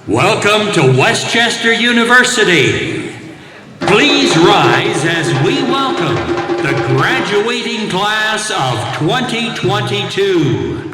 Welcome to Westchester University. Please rise as we welcome the graduating class of 2022.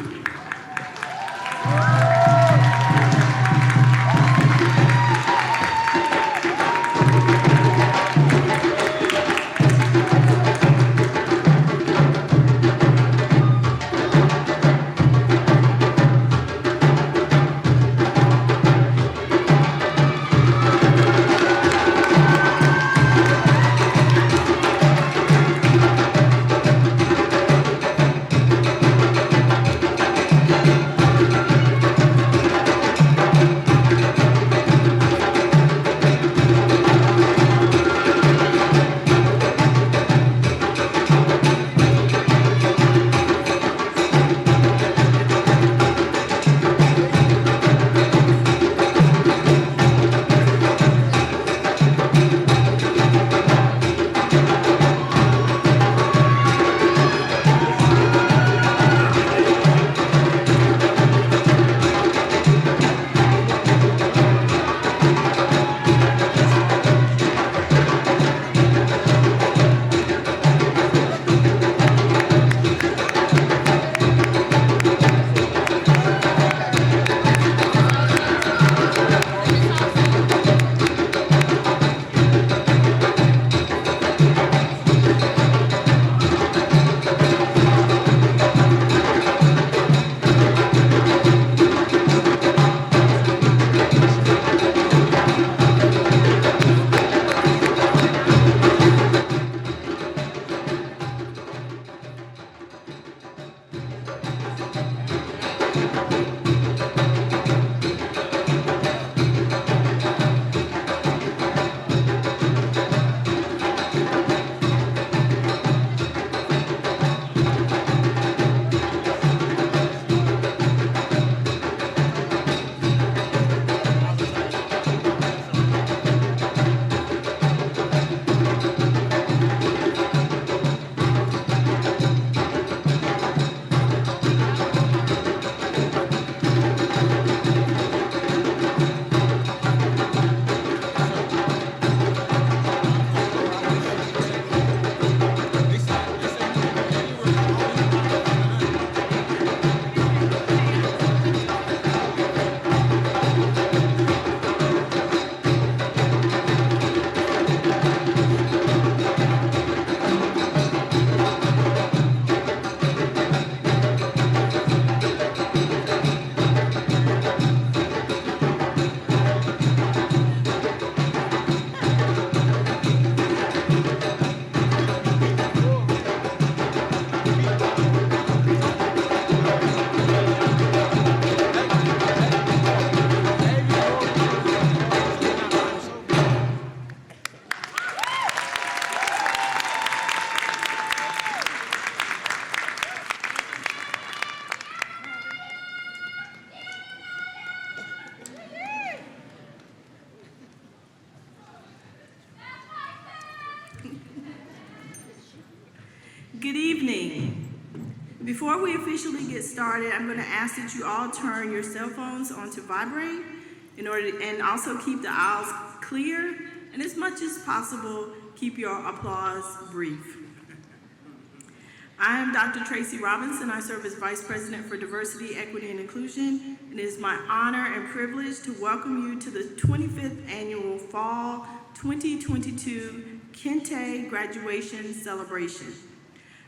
Good evening. Before we officially get started, I'm going to ask that you all turn your cell phones onto vibrate and also keep the aisles clear, and as much as possible, keep your applause brief. I am Dr. Tracy Robinson. I serve as Vice President for Diversity, Equity, and Inclusion, and it is my honor and privilege to welcome you to the 25th Annual Fall 2022 Kente Graduation Celebration.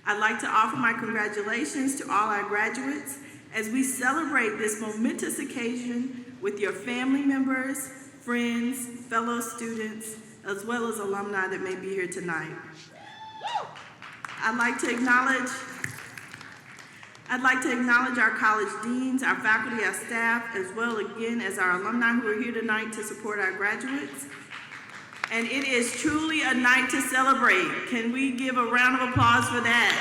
I'd like to offer my congratulations to all our graduates as we celebrate this momentous occasion with your family members, friends, fellow students, as well as alumni that may be here tonight. I'd like to acknowledge our college deans, our faculty, our staff, as well again as our alumni who are here tonight to support our graduates. And it is truly a night to celebrate. Can we give a round of applause for that?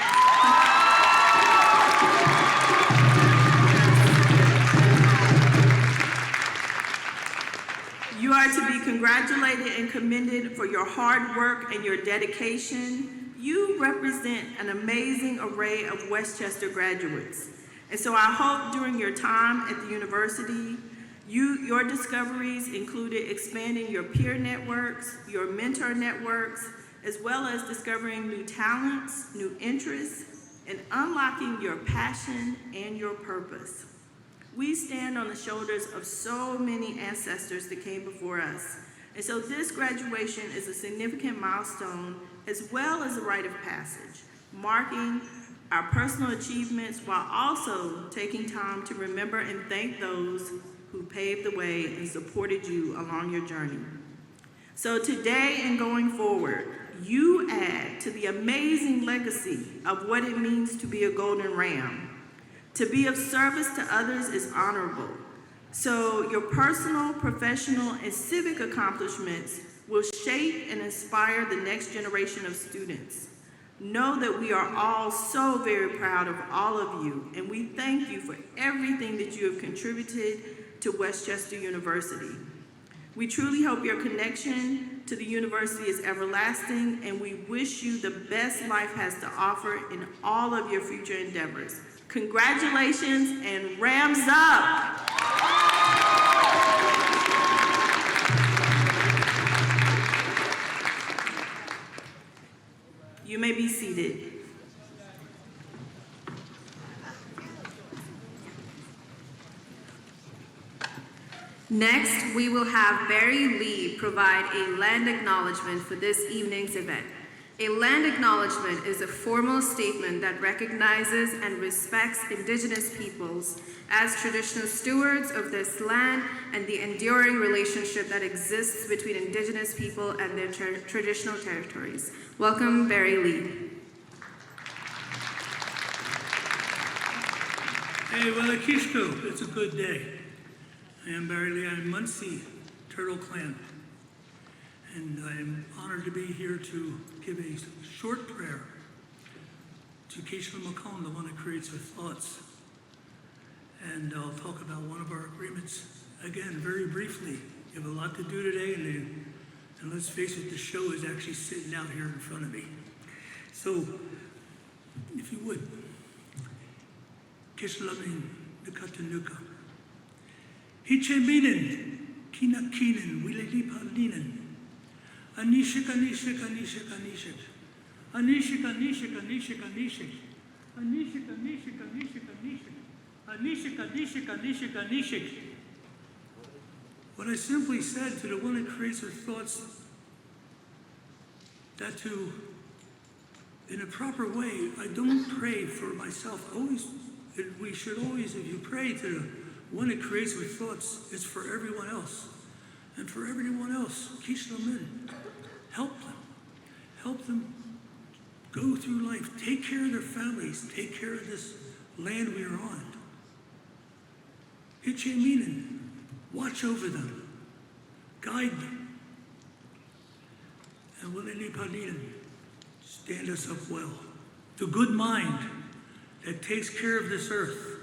You are to be congratulated and commended for your hard work and your dedication. You represent an amazing array of Westchester graduates. And so I hope during your time at the university, Your discoveries included expanding your peer networks, your mentor networks, as well as discovering new talents, new interests, and unlocking your passion and your purpose. We stand on the shoulders of so many ancestors that came before us. And so this graduation is a significant milestone as well as a rite of passage, marking our personal achievements while also taking time to remember and thank those who paved the way and supported you along your journey. So today and going forward, you add to the amazing legacy of what it means to be a golden ram. To be of service to others is honorable. So your personal, professional, and civic accomplishments will shape and inspire the next generation of students. Know that we are all so very proud of all of you, and we thank you for everything that you have contributed to Westchester University. We truly hope your connection to the university is everlasting, and we wish you the best life has to offer in all of your future endeavors. Congratulations and Rams up! You may be seated. Next, we will have Barry Lee provide a land acknowledgement for this evening's event. A land acknowledgement is a formal statement that recognizes and respects Indigenous peoples as traditional stewards of this land and the enduring relationship that exists between Indigenous people and their traditional territories. Welcome, Barry Lee. Hey, Walakishko, it's a good day. I am Barry Lee. I'm Muncie Turtle Clan. And I am honored to be here to give a short prayer to Keishla McComb, the one that creates our thoughts. And I'll talk about one of our agreements, again, very briefly. You have a lot to do today, and let's face it, the show is actually sitting out here in front of me. So, if you would, Kishlamin Nikatanuka. Hicheminen, Kinakinen, Wilelipalinen. Anishik, Anishik, Anishik, Anishik. Anishik, Anishik, Anishik, Anishik. Anishik, Anishik, Anishik, Anishik. Anishik, Anishik, Anishik, Anishik. What I simply said to the one that creates our thoughts, that to, in a proper way, I don't pray for myself. We should always, if you pray to the one that creates our thoughts, it's for everyone else. And for everyone else, Keishla Min, help them. Help them go through life. Take care of their families. Take care of this land we are on. Hicheminen, watch over them. Guide them. And Wileni Palinen, stand us up well. The good mind that takes care of this earth,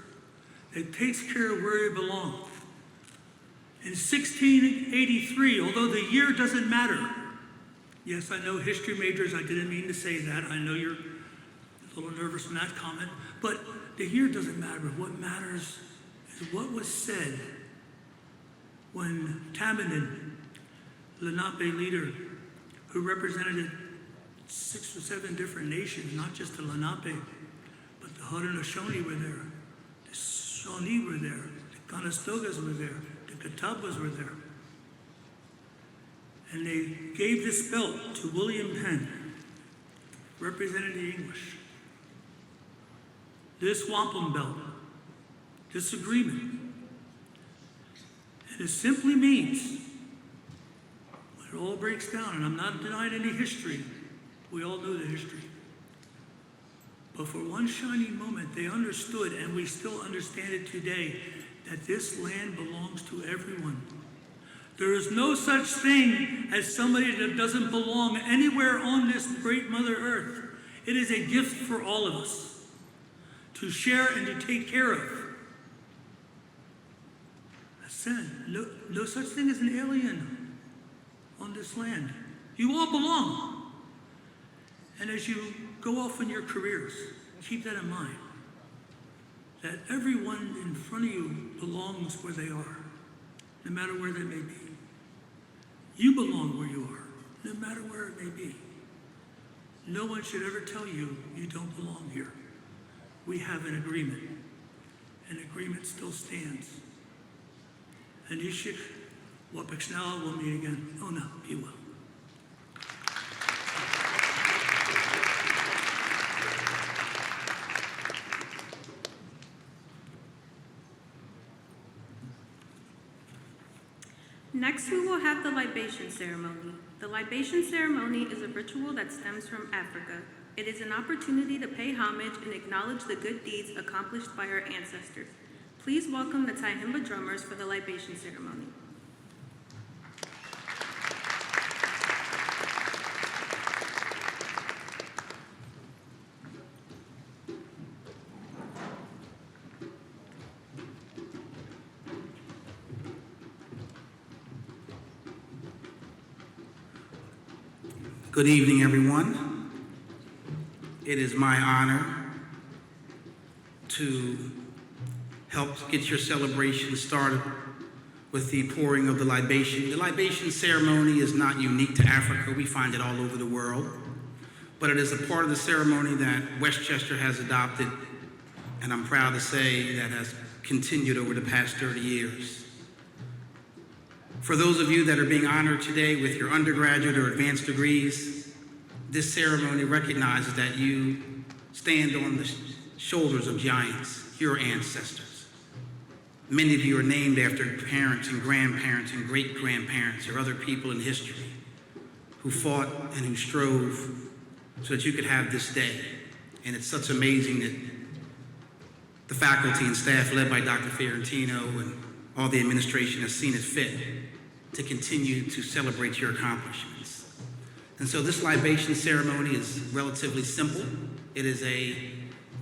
that takes care of where we belong. In 1683, although the year doesn't matter, yes, I know history majors, I didn't mean to say that. I know you're a little nervous on that comment, but the year doesn't matter. What matters is what was said when Tamanin, Lenape leader, who represented 6 or 7 different nations, not just the Lenape, but the Haudenosaunee were there, the Shawnee were there, the Conestogas were there, the Catawbas were there. And they gave this belt to William Penn, representing the English. This wampum belt, this agreement, and it simply means, when it all breaks down, and I'm not denying any history, we all know the history. But for one shining moment, they understood, and we still understand it today, that this land belongs to everyone. There is no such thing as somebody that doesn't belong anywhere on this great Mother Earth. It is a gift for all of us to share and to take care of. No such thing as an alien on this land. You all belong. And as you go off in your careers, keep that in mind. That everyone in front of you belongs where they are. no matter where they may be. You belong where you are, no matter where it may be. No one should ever tell you you don't belong here. We have an agreement. An agreement still stands. And Ishik, Wapixnala will meet again. Oh no, he will. Next, we will have the libation ceremony. The libation ceremony is a ritual that stems from Africa. It is an opportunity to pay homage and acknowledge the good deeds accomplished by our ancestors. Please welcome the Taihimba drummers for the libation ceremony. Good evening, everyone. It is my honor to help get your celebration started with the pouring of the libation. The libation ceremony is not unique to Africa. We find it all over the world. But it is a part of the ceremony that Westchester has adopted, and I'm proud to say that has continued over the past 30 years. For those of you that are being honored today with your undergraduate or advanced degrees, this ceremony recognizes that you stand on the shoulders of giants, your ancestors. Many of you are named after parents and grandparents and great-grandparents or other people in history who fought and who strove so that you could have this day. And it's such amazing that the faculty and staff led by Dr. Fiorentino and all the administration has seen it fit to continue to celebrate your accomplishments. And so this libation ceremony is relatively simple. It is a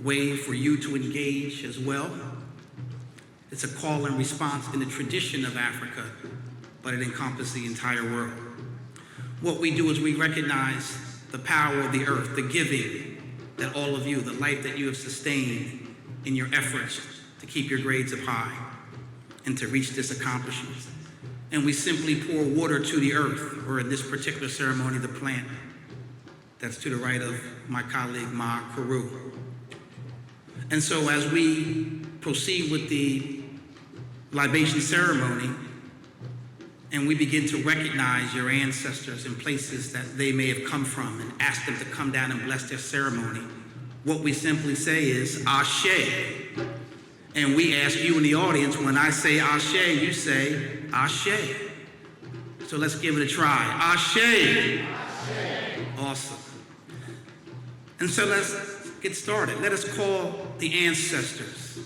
way for you to engage as well. It's a call and response in the tradition of Africa, but it encompasses the entire world. What we do is we recognize the power of the earth, the giving that all of you, the life that you have sustained in your efforts to keep your grades up high and to reach this accomplishment. And we simply pour water to the earth, or in this particular ceremony, the plant that's to the right of my colleague, Ma Karu. And so as we proceed with the libation ceremony, and we begin to recognize your ancestors in places that they may have come from and ask them to come down and bless their ceremony, what we simply say is, Ashe. And we ask you in the audience, when I say Ashe, you say Ashe. So let's give it a try. Ashe. Awesome. And so let's get started. Let us call the ancestors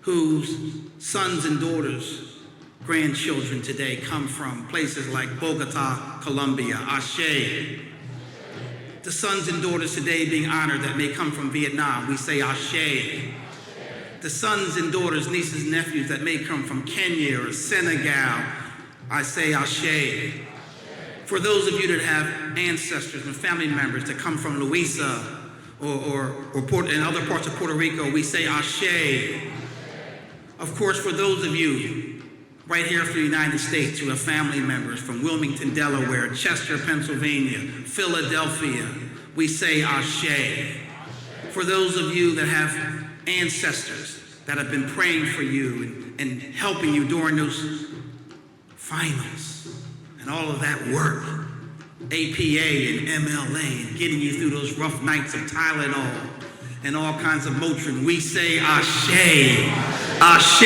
whose sons and daughters, grandchildren today come from places like Bogota, Colombia. Ashe. The sons and daughters today being honored that may come from Vietnam, we say Ashe. The sons and daughters, nieces and nephews that may come from Kenya or Senegal, I say Ashe. For those of you that have ancestors and family members that come from Louisa or in other parts of Puerto Rico, we say Ashe. Of course, for those of you right here from the United States who have family members from Wilmington, Delaware, Chester, Pennsylvania, Philadelphia, we say Ashe. For those of you that have ancestors that have been praying for you and helping you during those finals and all of that work, APA and MLA, and getting you through those rough nights of Tylenol and all kinds of Motrin, we say Ashe, Ashe,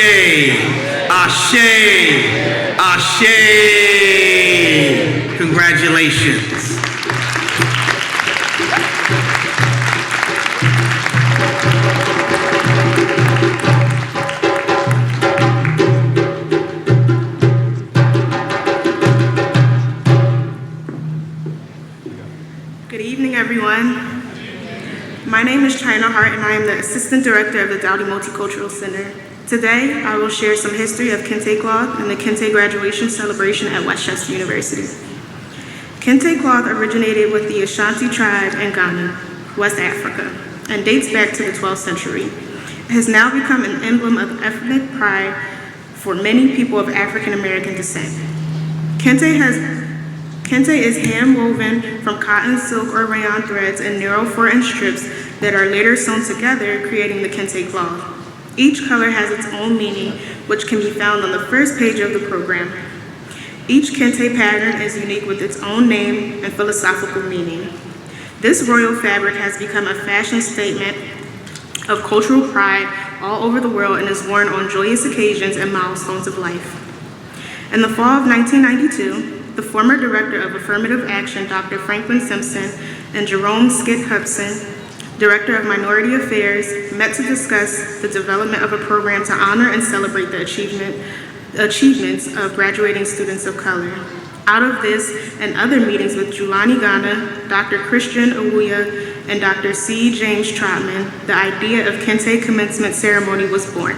Ashe, Ashe. Congratulations. Everyone. My name is China Hart and I am the Assistant Director of the Dowdy Multicultural Center. Today, I will share some history of Kente cloth and the Kente graduation celebration at Westchester University. Kente cloth originated with the Ashanti tribe in Ghana, West Africa, and dates back to the 12th century. It has now become an emblem of ethnic pride for many people of African American descent. Kente is hand-woven from cotton, silk, or rayon threads and narrow 4-inch strips that are later sewn together, creating the kente cloth. Each color has its own meaning, which can be found on the first page of the program. Each kente pattern is unique with its own name and philosophical meaning. This royal fabric has become a fashion statement of cultural pride all over the world and is worn on joyous occasions and milestones of life. In the fall of 1992, the former Director of Affirmative Action, Dr. Franklin Simpson, and Jerome Skid Hudson, Director of Minority Affairs, met to discuss the development of a program to honor and celebrate the achievements of graduating students of color. Out of this and other meetings with Julani Ghana, Dr. Christian Awuya, and Dr. C. James Trotman, the idea of Kente Commencement Ceremony was born.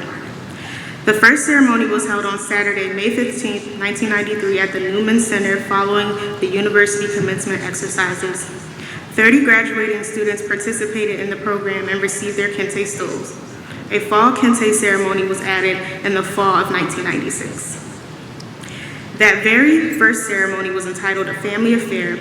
The first ceremony was held on Saturday, May 15, 1993 at the Newman Center following the university commencement exercises. 30 graduating students participated in the program and received their Kente stoles. A fall Kente ceremony was added in the fall of 1996. That very first ceremony was entitled A Family Affair,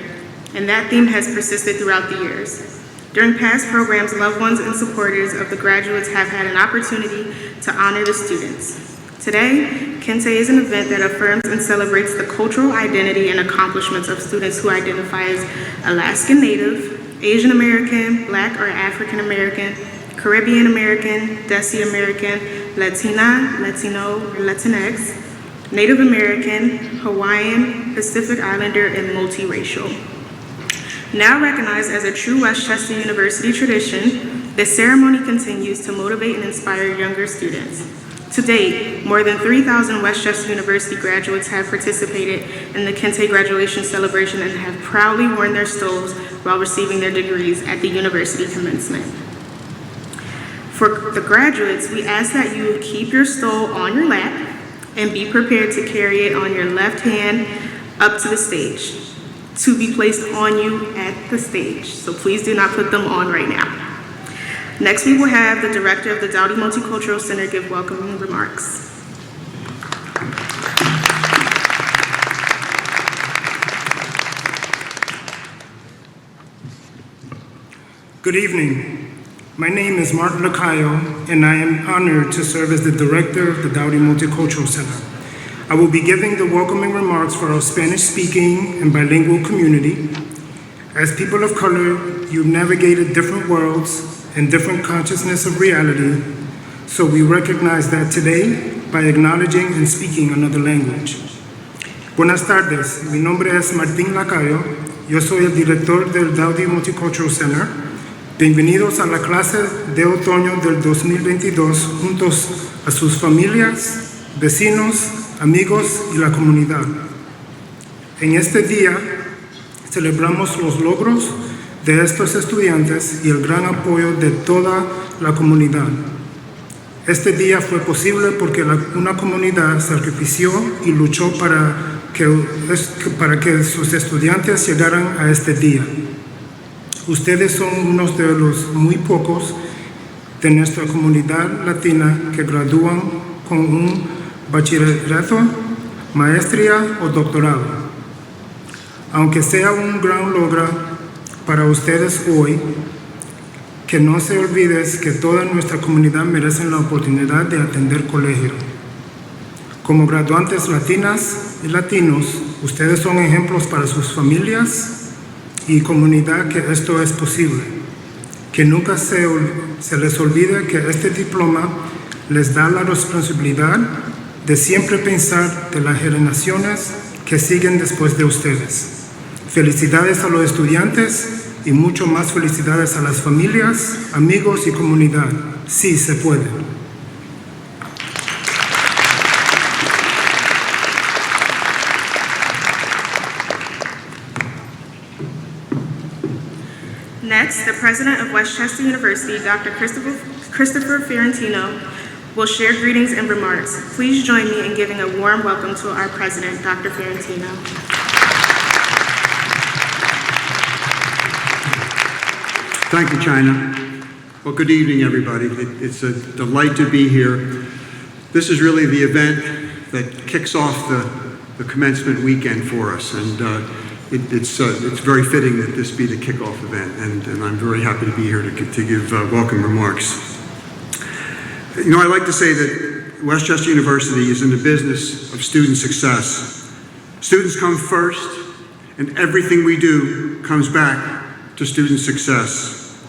and that theme has persisted throughout the years. During past programs, loved ones and supporters of the graduates have had an opportunity to honor the students. Today, Kente is an event that affirms and celebrates the cultural identity and accomplishments of students who identify as Alaskan Native, Asian American, Black or African American, Caribbean American, Desi American, Latina, Latino, or Latinx, Native American, Hawaiian, Pacific Islander, and multiracial. Now recognized as a true Westchester University tradition, the ceremony continues to motivate and inspire younger students. To date, more than 3,000 Westchester University graduates have participated in the Kente graduation celebration and have proudly worn their stoles while receiving their degrees at the university commencement. For the graduates, we ask that you keep your stole on your lap and be prepared to carry it on your left hand up to the stage, to be placed on you at the stage. So please do not put them on right now. Next, we will have the director of the Dowdy Multicultural Center give welcoming remarks. Good evening. My name is Mark Lacayo, and I am honored to serve as the director of the Dowdy Multicultural Center. I will be giving the welcoming remarks for our Spanish-speaking and bilingual community. As people of color, you've navigated different worlds and different consciousness of reality, so we recognize that today by acknowledging and speaking another language. Buenas tardes, mi nombre es Martín Lacayo, yo soy el director del Dowdy Multicultural Center. Bienvenidos a la clase de otoño del 2022 juntos a sus familias, vecinos, amigos y la comunidad. En este día celebramos los logros de estos estudiantes y el gran apoyo de toda la comunidad. Este día fue posible porque una comunidad sacrifició y luchó para que sus estudiantes llegaran a este día. Ustedes son unos de los muy pocos de nuestra comunidad latina que gradúan con un bachillerato, maestría o doctorado. Aunque sea un gran logro para ustedes hoy, que no se olvide que toda nuestra comunidad merece la oportunidad de atender colegio. Como graduantes latinas y latinos, ustedes son ejemplos para sus familias y comunidad que esto es posible. Que nunca se les olvide que este diploma les da la responsabilidad de siempre pensar de las generaciones que siguen después de ustedes. Felicidades a los estudiantes y mucho más felicidades a las familias, amigos y comunidad. Sí se puede. Next, the president of Westchester University, Dr. Christopher Fiorentino, will share greetings and remarks. Please join me in giving a warm welcome to our president, Dr. Fiorentino. Thank you, China. Well, good evening, everybody. It's a delight to be here. This is really the event that kicks off the commencement weekend for us. And it's very fitting that this be the kickoff event, and I'm very happy to be here to give welcome remarks. You know, I like to say that Westchester University is in the business of student success. Students come first, and everything we do comes back to student success.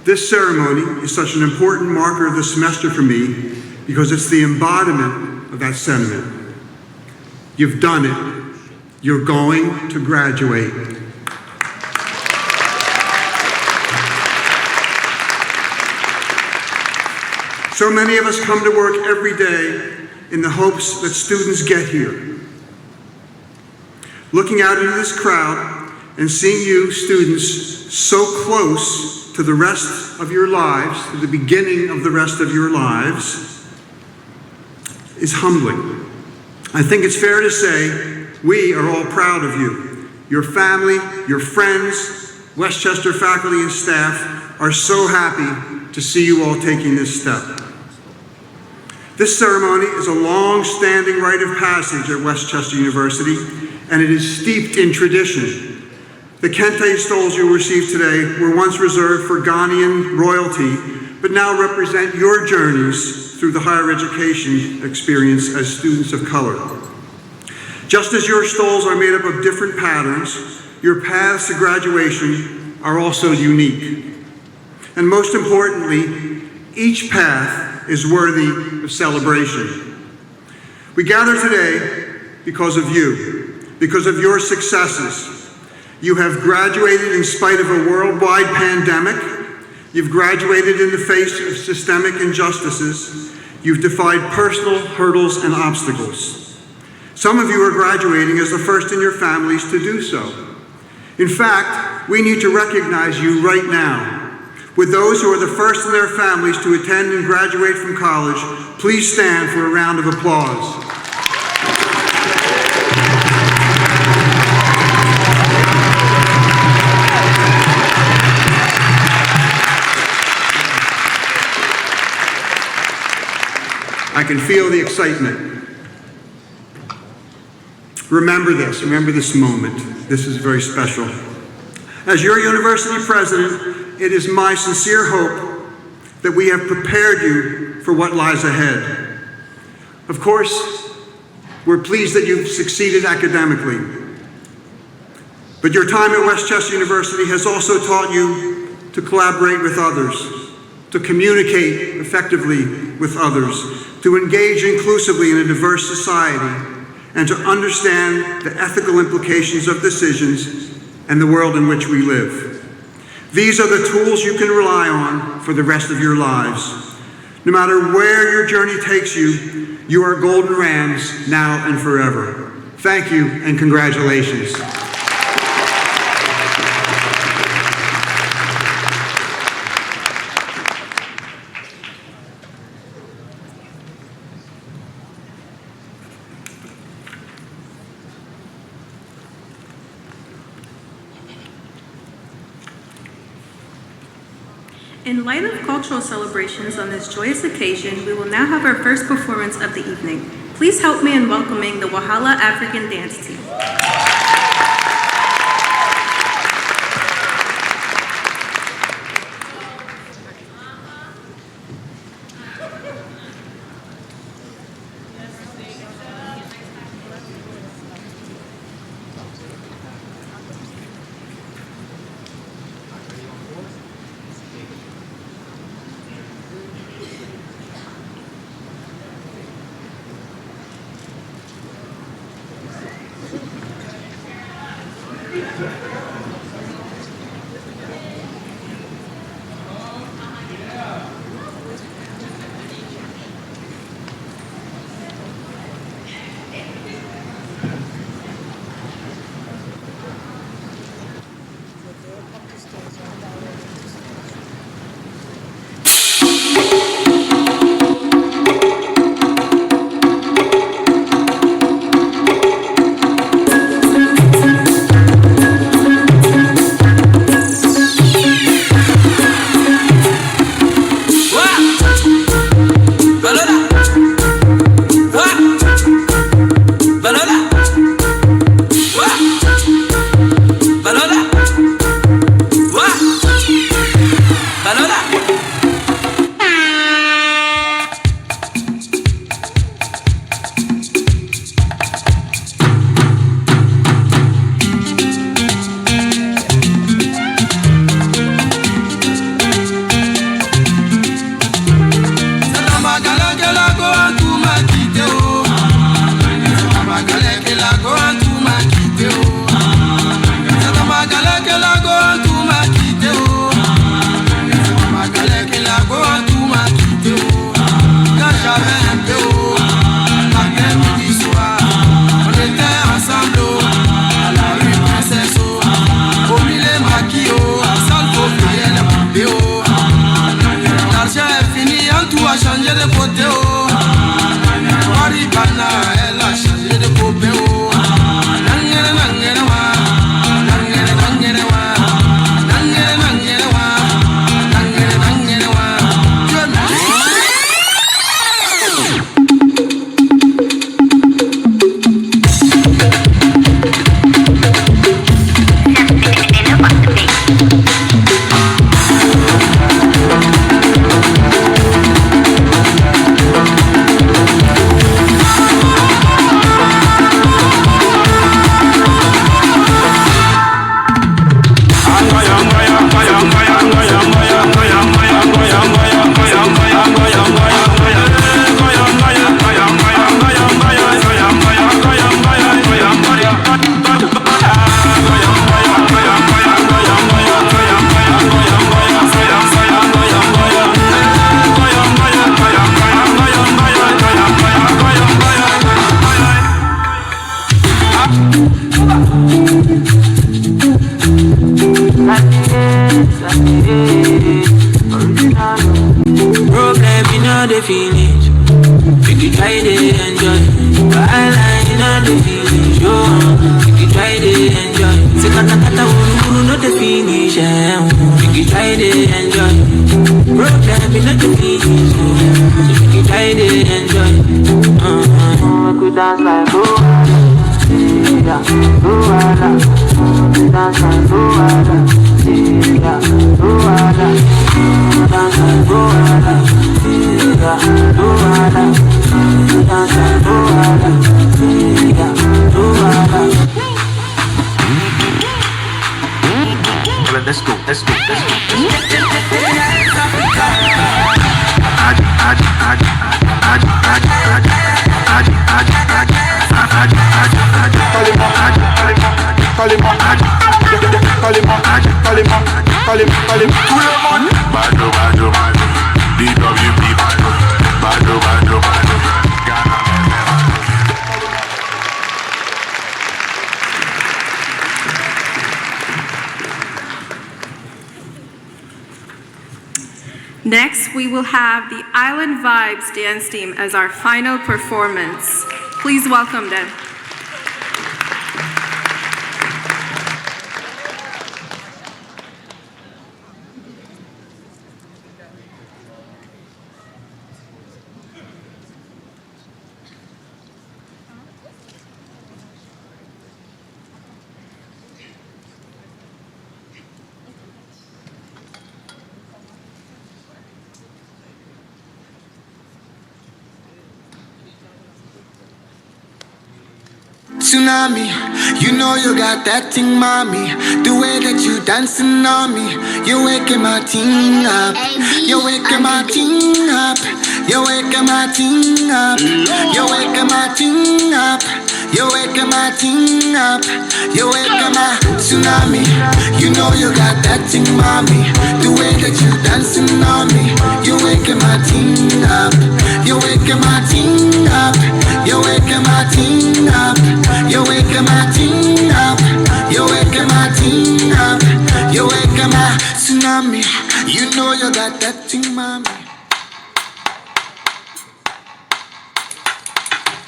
This ceremony is such an important marker of the semester for me because it's the embodiment of that sentiment. You've done it. You're going to graduate. So many of us come to work every day in the hopes that students get here. Looking out into this crowd and seeing you students so close to the rest of your lives, to the beginning of the rest of your lives, is humbling. I think it's fair to say we are all proud of you. Your family, your friends, Westchester faculty and staff are so happy to see you all taking this step. This ceremony is a long-standing rite of passage at Westchester University, and it is steeped in tradition. The Kente stoles you will receive today were once reserved for Ghanaian royalty, but now represent your journeys through the higher education experience as students of color. Just as your stoles are made up of different patterns, your paths to graduation are also unique. And most importantly, each path is worthy of celebration. We gather today because of you, because of your successes. You have graduated in spite of a worldwide pandemic. You've graduated in the face of systemic injustices. You've defied personal hurdles and obstacles. Some of you are graduating as the first in your families to do so. In fact, we need to recognize you right now. With those who are the first in their families to attend and graduate from college, please stand for a round of applause. I can feel the excitement. Remember this moment. This is very special. As your university president, it is my sincere hope that we have prepared you for what lies ahead. Of course, we're pleased that you've succeeded academically. But your time at Westchester University has also taught you to collaborate with others, to communicate effectively with others, to engage inclusively in a diverse society, and to understand the ethical implications of decisions and the world in which we live. These are the tools you can rely on for the rest of your lives. No matter where your journey takes you, you are golden rams now and forever. Thank you and congratulations. In light of cultural celebrations on this joyous occasion, we will now have our first performance of the evening. Please help me in welcoming the Wahala African Dance Team. try to enjoy. While I know the feeling, make you try to enjoy. Sekata uru no the finish, make you try to enjoy. Problem is not the finish, so make you try to enjoy. Make you dance like yeah, Luala, dance like Luala, yeah, Luala, dance like Luala, yeah, Luala, dance like Luala, yeah, Luala. Let's go. Next, we will have the Island Vibes dance team as our final performance. Please welcome them. Tsunami, you know you got that thing, mommy. The way that you dancing on me, you waking my ting up. You waking my ting up. You waking my ting up. You waking my ting up. You waking my ting up. You waking my tsunami. You know you got that thing, mommy. The way that you dancing on me, you waking my ting up. You waking my ting up. You waking my ting up. You waking my ting up. You waking my ting up. You waking my tsunami. You know you got that thing, mommy.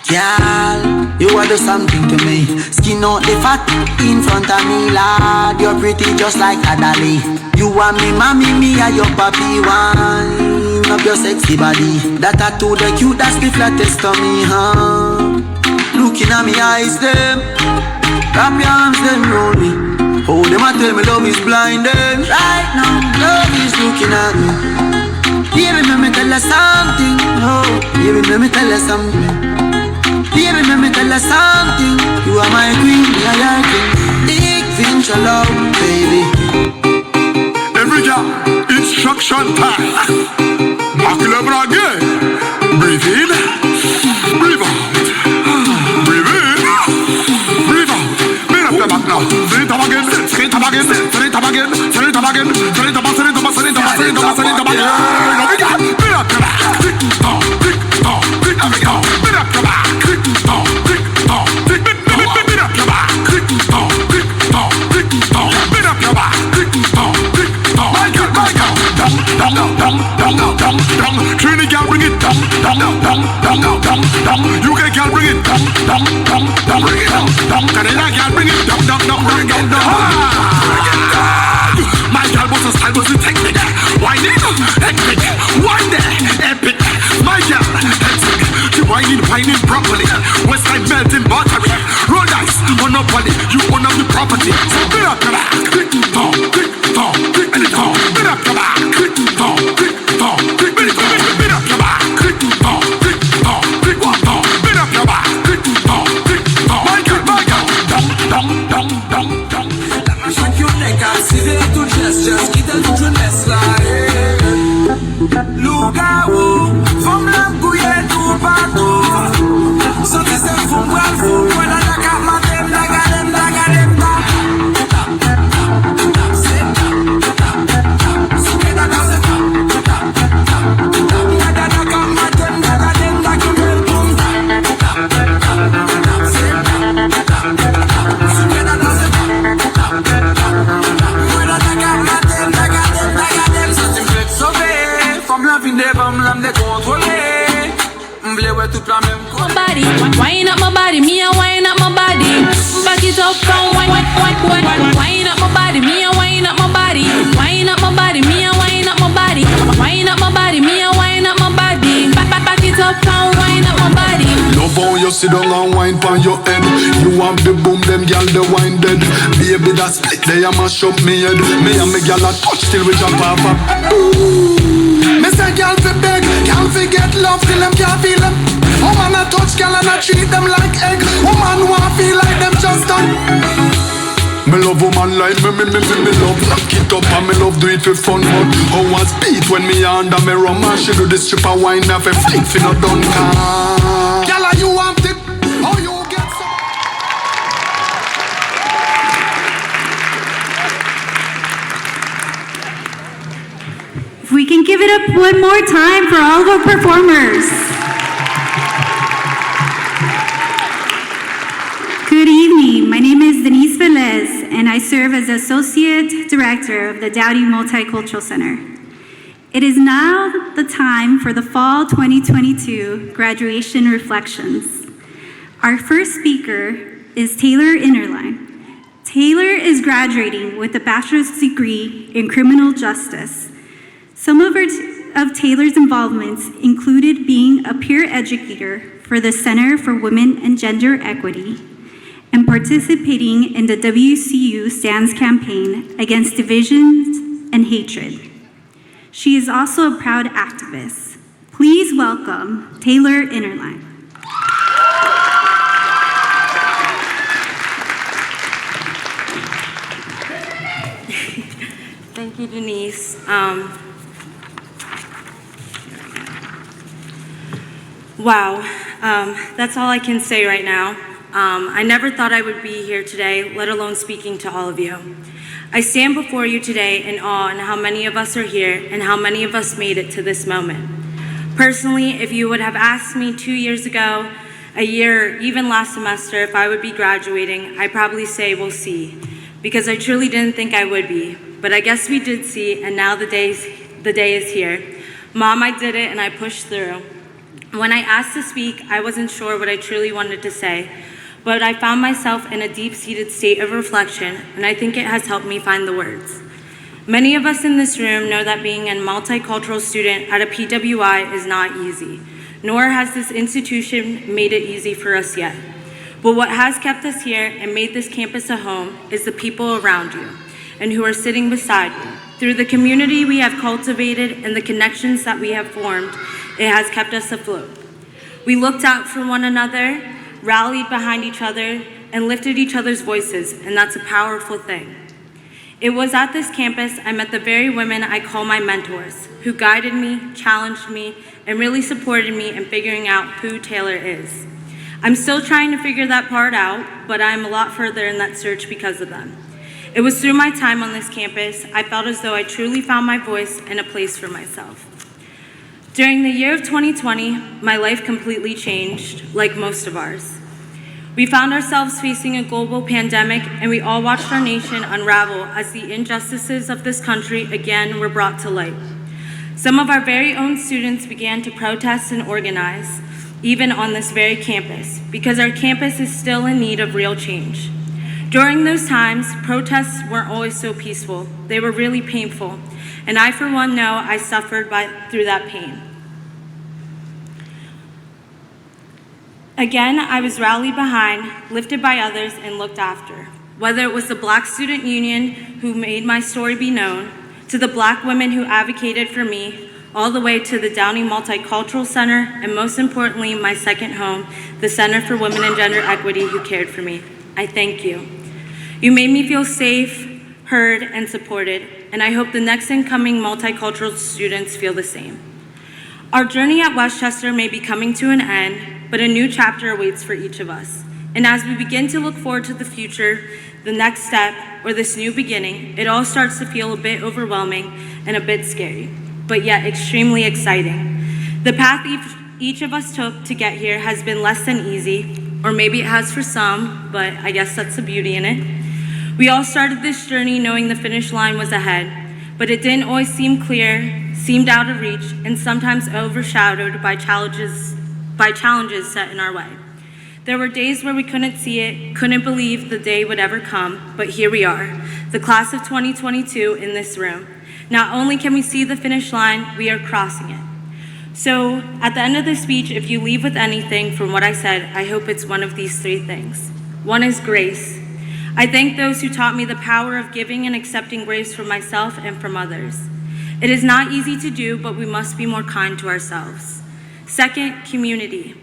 Girl, you wanna do something to me. Skin out the fat in front of me, lad. You're pretty just like Adali. You want me, mommy, me and your papi. Wine up your sexy body. That tattoo, the cute, that's the flattest of me, huh? Looking at me eyes, them. Wrap your arms, them roll me. Oh, them a tell me love is blinded. Right now, love is looking at me. Baby, let me tell you something. Oh, baby, let me tell you something. Baby, let me tell you something. You are my queen, you're your king. Big Finch love, baby. Every job, instruction time. Mark level again. Breathe in, breathe out. Breathe in, breathe out. Bring up the back now. Send it up again, send it up again, send it up again, send it up again, send it up, send it up, send it up, send it up, send it up again. Bring up the back. Tick tock, tick tock, tick tock. Bring up the back. Tick tock, tick tock, tick tock. Bring up the back. Tick tock, tick tock, tick tock. Bring up the back. Tick tock, tick tock. My girl, down, down, down, down, down, down. Trini girl, bring it down, down, down, down, down, down. UK girl, bring it down, down, down, down, bring it down, down. Canada girl, bring it down, down, down, bring it down, down. My girl was a style, was a technique. Wine it, epic, wine there, epic. My girl, epic. She whining properly. West side melting buttery. Roll dice, monopoly. You own up the property. So bring up the back. Tick tock, tick tock, tick tock. Bring up the back. Tick tock, tick tock, tick tock. Bring up the back. Tick tock, tick tock, tick tock. Bring up the back. Tick tock, tick tock. My girl, down, down, down, down, down. Shake your neck, I see the two gestures. Quitte le jeunesse là. Loup-garou, femme l'âme couillée tout partout. Sans que c'est fou, bravo. ouais toute la même My body, wind up my body, me a wind up my body. Back it up, come wind up my body, me a wind up my body. Wind up my body, me a wind up my body. Wind up my body, me a wind up my body. Back it up, come wind up my body. Love how you sit down and wine pon your head. You have the boom, them gyal the wine dead. Baby that split, they a mash up me head. Me and me gyal a touch till we jump off up. Me say girl fi beg, girl fi get love till them can't feel them. Woman a touch girl and a treat them like egg. Woman want feel like them just done. Me love woman like me love lock it up and me love do it for fun. But how I speed when me under me rum and she do the stripper wine off a flick fi no done car. Girl you want it, how you get some? If we can give it up one more time for all of our performers. Good evening, my name is Denise Velez, and I serve as Associate Director of the Dowdy Multicultural Center. It is now the time for the Fall 2022 Graduation Reflections. Our first speaker is Taylor Innerline. Taylor is graduating with a bachelor's degree in criminal justice. Some of Taylor's involvements included being a peer educator for the Center for Women and Gender Equity and participating in the WCU Stands campaign against divisions and hatred. She is also a proud activist. Please welcome Taylor Innerline. Thank you, Denise. Wow, that's all I can say right now. I never thought I would be here today, let alone speaking to all of you. I stand before you today in awe on how many of us are here and how many of us made it to this moment. Personally, if you would have asked me 2 years ago, a year, even last semester, if I would be graduating, I'd probably say we'll see, because I truly didn't think I would be. But I guess we did see, and now the day is here. Mom, I did it and I pushed through. When I asked to speak, I wasn't sure what I truly wanted to say, but I found myself in a deep-seated state of reflection, and I think it has helped me find the words. Many of us in this room know that being a multicultural student at a PWI is not easy, nor has this institution made it easy for us yet. But what has kept us here and made this campus a home is the people around you and who are sitting beside you. Through the community we have cultivated and the connections that we have formed, it has kept us afloat. We looked out for one another, rallied behind each other, and lifted each other's voices, and that's a powerful thing. It was at this campus I met the very women I call my mentors, who guided me, challenged me, and really supported me in figuring out who Taylor is. I'm still trying to figure that part out, but I'm a lot further in that search because of them. It was through my time on this campus, I felt as though I truly found my voice and a place for myself. During the year of 2020, my life completely changed, like most of ours. We found ourselves facing a global pandemic, and we all watched our nation unravel as the injustices of this country again were brought to light. Some of our very own students began to protest and organize, even on this very campus, because our campus is still in need of real change. During those times, protests weren't always so peaceful. They were really painful, and I, for one, know I suffered through that pain. Again, I was rallied behind, lifted by others, and looked after. Whether it was the Black Student Union who made my story be known, to the Black women who advocated for me, all the way to the Downey Multicultural Center, and most importantly, my second home, the Center for Women and Gender Equity, who cared for me. I thank you. You made me feel safe, heard, and supported, and I hope the next incoming multicultural students feel the same. Our journey at Westchester may be coming to an end, but a new chapter awaits for each of us. And as we begin to look forward to the future, the next step, or this new beginning, it all starts to feel a bit overwhelming and a bit scary, but yet extremely exciting. The path each of us took to get here has been less than easy, or maybe it has for some, but I guess that's the beauty in it. We all started this journey knowing the finish line was ahead, but it didn't always seem clear, seemed out of reach, and sometimes overshadowed by challenges challenges set in our way. There were days where we couldn't see it, couldn't believe the day would ever come, but here we are, the class of 2022 in this room. Not only can we see the finish line, we are crossing it. So at the end of the speech, if you leave with anything from what I said, I hope it's one of these three things. One is grace. I thank those who taught me the power of giving and accepting grace from myself and from others. It is not easy to do, but we must be more kind to ourselves. Second, community.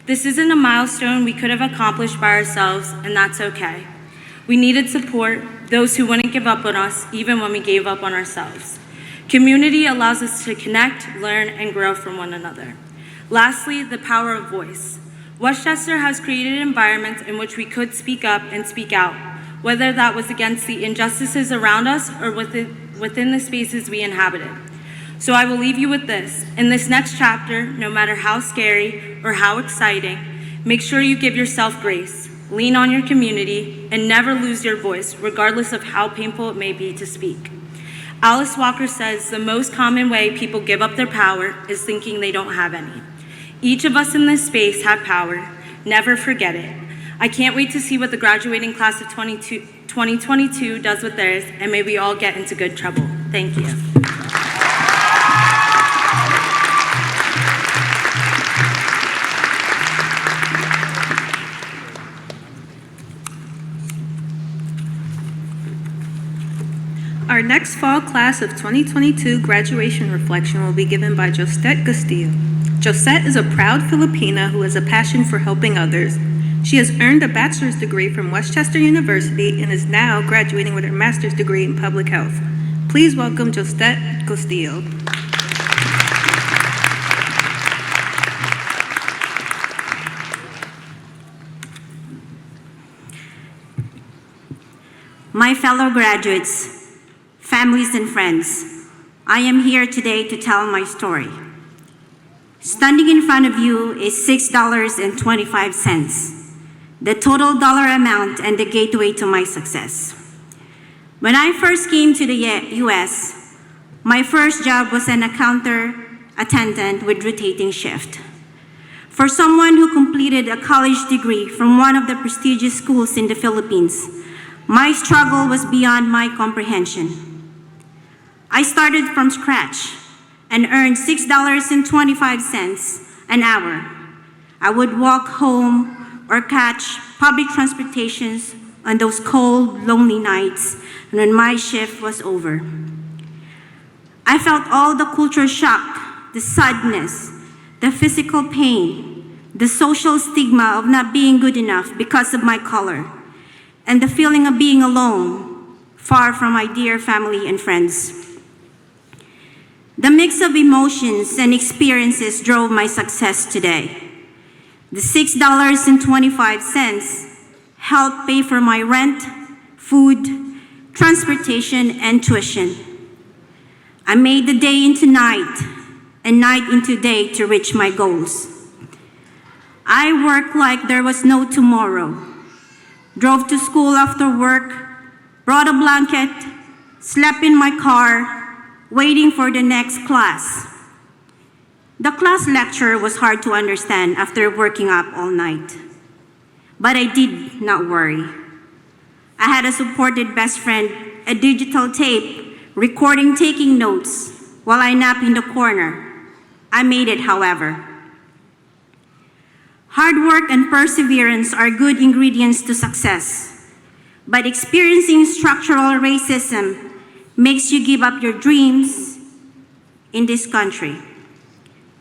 This isn't a milestone we could have accomplished by ourselves, and that's okay. We needed support, those who wouldn't give up on us, even when we gave up on ourselves. Community allows us to connect, learn, and grow from one another. Lastly, the power of voice. Westchester has created environments in which we could speak up and speak out, whether that was against the injustices around us or within the spaces we inhabited. So I will leave you with this. In this next chapter, no matter how scary or how exciting, make sure you give yourself grace, lean on your community, and never lose your voice, regardless of how painful it may be to speak. Alice Walker says the most common way people give up their power is thinking they don't have any. Each of us in this space have power. Never forget it. I can't wait to see what the graduating class of 2022 does with theirs, and may we all get into good trouble. Thank you. Our next fall class of 2022 graduation reflection will be given by Josette Castillo. Josette is a proud Filipina who has a passion for helping others. She has earned a bachelor's degree from Westchester University and is now graduating with her master's degree in public health. Please welcome Josette Castillo. My fellow graduates, families and friends, I am here today to tell my story. Standing in front of you is $6.25, the total dollar amount and the gateway to my success. When I first came to the US, my first job was an counter attendant with rotating shift. For someone who completed a college degree from one of the prestigious schools in the Philippines, my struggle was beyond my comprehension. I started from scratch and earned $6.25 an hour. I would walk home or catch public transportations on those cold, lonely nights when my shift was over. I felt all the culture shock, the sadness, the physical pain, the social stigma of not being good enough because of my color, and the feeling of being alone, far from my dear family and friends. The mix of emotions and experiences drove my success today. The $6.25 helped pay for my rent, food, transportation, and tuition. I made the day into night and night into day to reach my goals. I worked like there was no tomorrow. Drove to school after work, brought a blanket, slept in my car, waiting for the next class. The class lecture was hard to understand after working up all night. But I did not worry. I had a supported best friend, a digital tape, recording, taking notes, while I napped in the corner. I made it, however. Hard work and perseverance are good ingredients to success, but experiencing structural racism makes you give up your dreams in this country.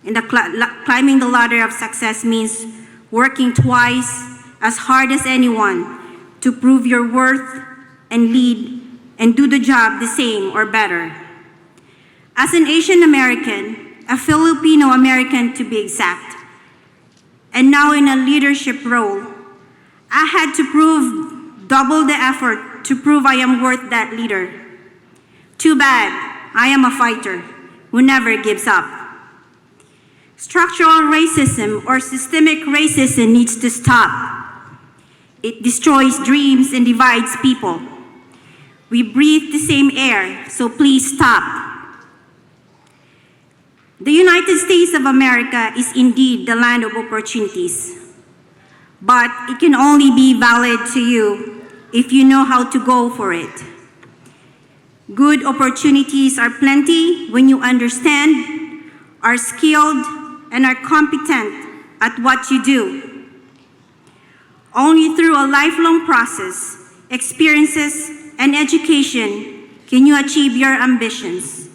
And climbing the ladder of success means working twice as hard as anyone to prove your worth and lead and do the job the same or better. As an Asian American, a Filipino American to be exact, and now in a leadership role, I had to prove double the effort to prove I am worth that leader. Too bad, I am a fighter who never gives up. Structural racism or systemic racism needs to stop. It destroys dreams and divides people. We breathe the same air, so please stop. The United States of America is indeed the land of opportunities, but it can only be valid to you if you know how to go for it. Good opportunities are plenty when you understand, are skilled, and are competent at what you do. Only through a lifelong process, experiences, and education can you achieve your ambitions,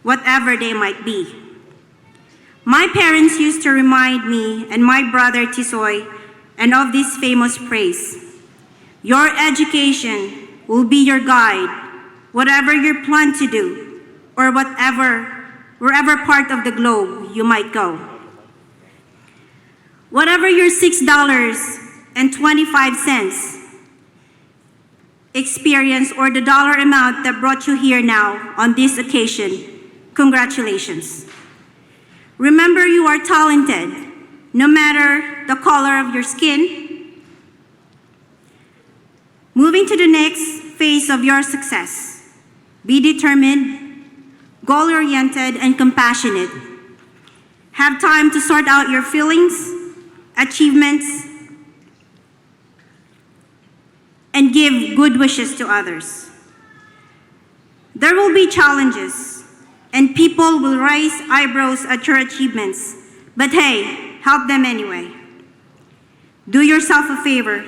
whatever they might be. My parents used to remind me and my brother Tisoy and of this famous phrase: your education will be your guide, whatever you plan to do, or wherever part of the globe you might go. Whatever your $6.25 experience or the dollar amount that brought you here now on this occasion, congratulations. Remember, you are talented, no matter the color of your skin. Moving to the next phase of your success, be determined, goal-oriented, and compassionate. Have time to sort out your feelings, achievements, and give good wishes to others. There will be challenges, and people will raise eyebrows at your achievements, but hey, help them anyway. Do yourself a favor.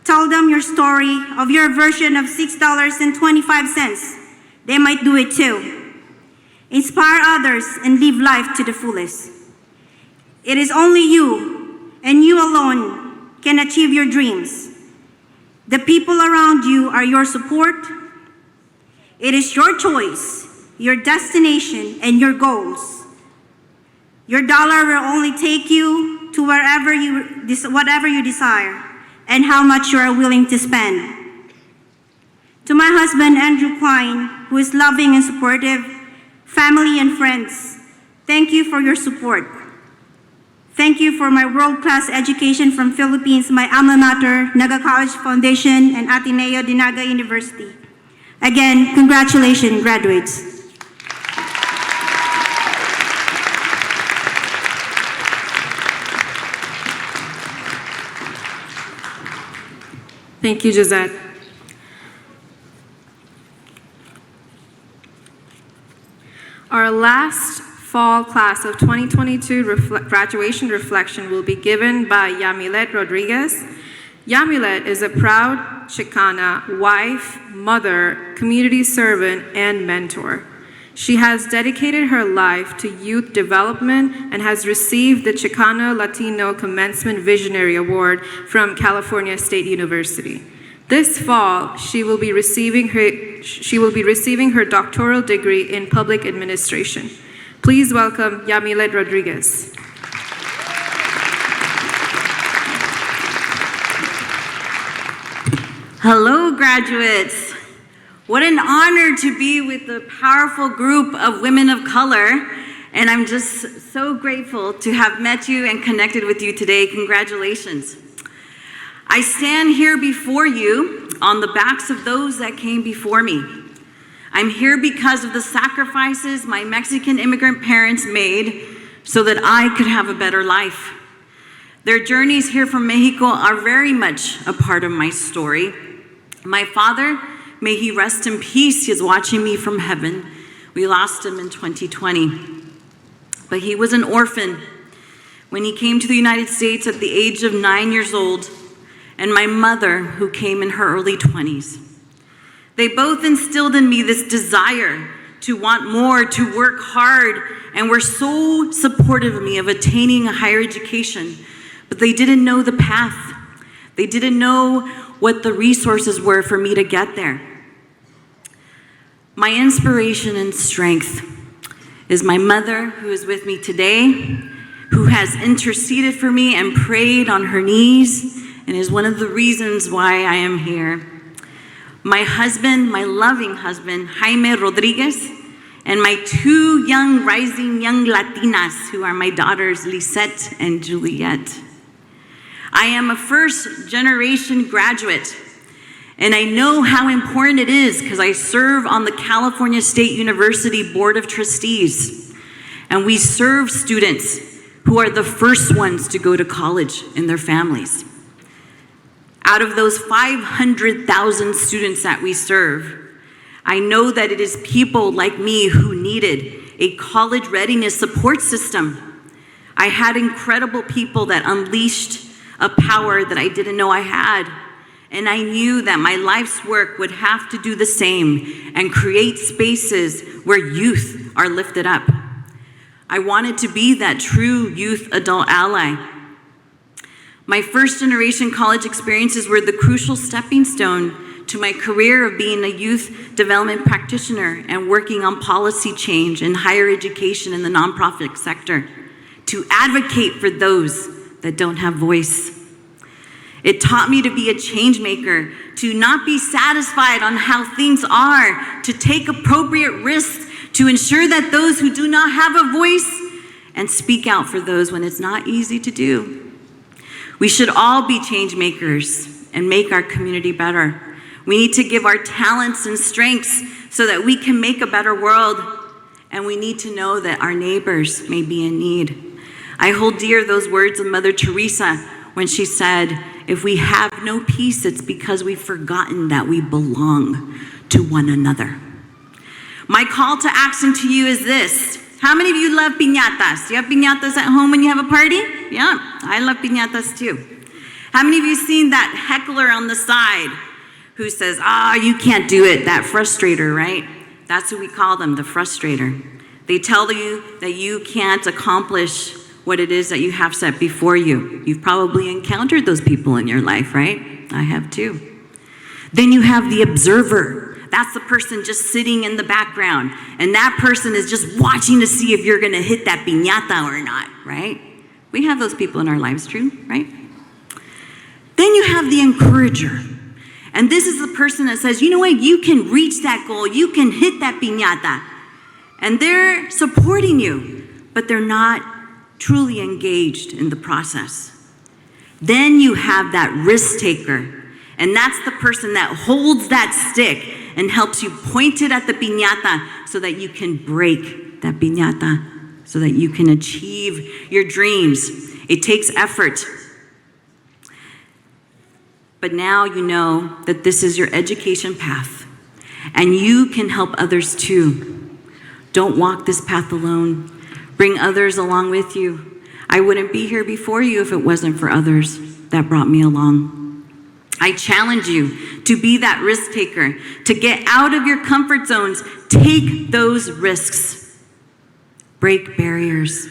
Tell them your story of your version of $6.25. They might do it too. Inspire others and live life to the fullest. It is only you and you alone can achieve your dreams. The people around you are your support. It is your choice, your destination, and your goals. Your dollar will only take you to whatever you desire and how much you are willing to spend. To my husband, Andrew Klein, who is loving and supportive, family and friends, thank you for your support. Thank you for my world-class education from Philippines, my alma mater, Naga College Foundation, and Ateneo de Naga University. Again, congratulations, graduates. Thank you, Josette. Our last fall class of 2022 graduation reflection will be given by Yamilet Rodriguez. Yamilet is a proud Chicana wife, mother, community servant, and mentor. She has dedicated her life to youth development and has received the Chicano Latino Commencement Visionary Award from California State University. This fall, she will be receiving her doctoral degree in public administration. Please welcome Yamilet Rodriguez. Hello, graduates. What an honor to be with the powerful group of women of color, and I'm just so grateful to have met you and connected with you today. Congratulations. I stand here before you on the backs of those that came before me. I'm here because of the sacrifices my Mexican immigrant parents made so that I could have a better life. Their journeys here from Mexico are very much a part of my story. My father, may he rest in peace, he is watching me from heaven. We lost him in 2020. But he was an orphan when he came to the United States at the age of 9 years old, and my mother, who came in her early 20s. They both instilled in me this desire to want more, to work hard, and were so supportive of me of attaining a higher education. But they didn't know the path. They didn't know what the resources were for me to get there. My inspiration and strength is my mother, who is with me today, who has interceded for me and prayed on her knees, and is one of the reasons why I am here. My husband, my loving husband, Jaime Rodriguez, and my two rising young Latinas, who are my daughters, Lisette and Juliet. I am a first-generation graduate, and I know how important it is because I serve on the California State University Board of Trustees. And we serve students who are the first ones to go to college in their families. Out of those 500,000 students that we serve, I know that it is people like me who needed a college readiness support system. I had incredible people that unleashed a power that I didn't know I had. And I knew that my life's work would have to do the same and create spaces where youth are lifted up. I wanted to be that true youth adult ally. My first generation college experiences were the crucial stepping stone to my career of being a youth development practitioner and working on policy change in higher education in the nonprofit sector to advocate for those that don't have voice. It taught me to be a change maker, to not be satisfied on how things are, to take appropriate risks, to ensure that those who do not have a voice and speak out for those when it's not easy to do. We should all be change makers and make our community better. We need to give our talents and strengths so that we can make a better world. And we need to know that our neighbors may be in need. I hold dear those words of Mother Teresa when she said, if we have no peace, it's because we've forgotten that we belong to one another. My call to action to you is this. How many of you love piñatas? Do you have piñatas at home when you have a party? Yeah, I love piñatas too. How many of you seen that heckler on the side who says, you can't do it, that frustrator, right? That's who we call them, the frustrator. They tell you that you can't accomplish what it is that you have set before you. You've probably encountered those people in your life, right? I have too. Then you have the observer. That's the person just sitting in the background. And that person is just watching to see if you're gonna hit that piñata or not, right? We have those people in our lives, true, right? Then you have the encourager. And this is the person that says, you know what, you can reach that goal, you can hit that piñata. And they're supporting you, but they're not truly engaged in the process. Then you have that risk taker. And that's the person that holds that stick and helps you point it at the piñata so that you can break that piñata, so that you can achieve your dreams. It takes effort. But now you know that this is your education path, and you can help others too. Don't walk this path alone. Bring others along with you. I wouldn't be here before you if it wasn't for others that brought me along. I challenge you to be that risk taker, to get out of your comfort zones, take those risks, break barriers,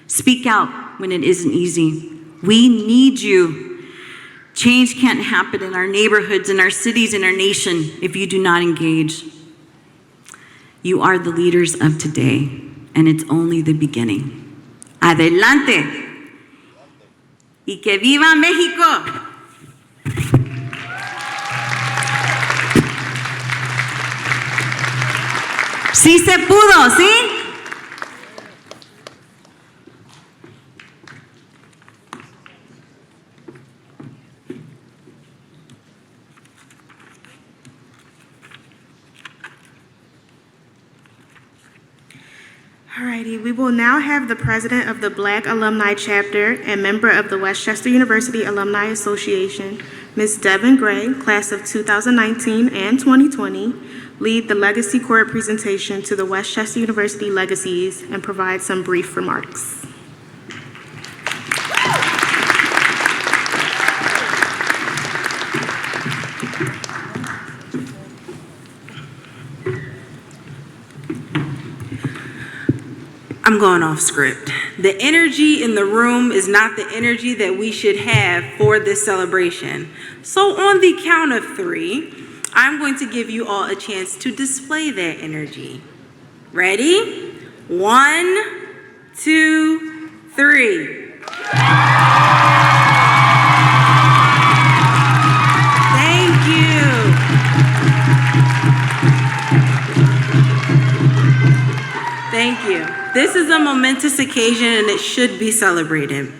speak out when it isn't easy. We need you. Change can't happen in our neighborhoods, in our cities, in our nation if you do not engage. You are the leaders of today, and it's only the beginning. Adelante. Y que viva México. Sí se pudo, ¿sí? Alrighty, we will now have the president of the Black Alumni Chapter and member of the Westchester University Alumni Association, Ms. Devin Gray, class of 2019 and 2020, lead the Legacy Court presentation to the Westchester University Legacies and provide some brief remarks. I'm going off script. The energy in the room is not the energy that we should have for this celebration. So on the count of 3, I'm going to give you all a chance to display that energy. Ready? 1, 2, 3. Thank you. Thank you. This is a momentous occasion and it should be celebrated.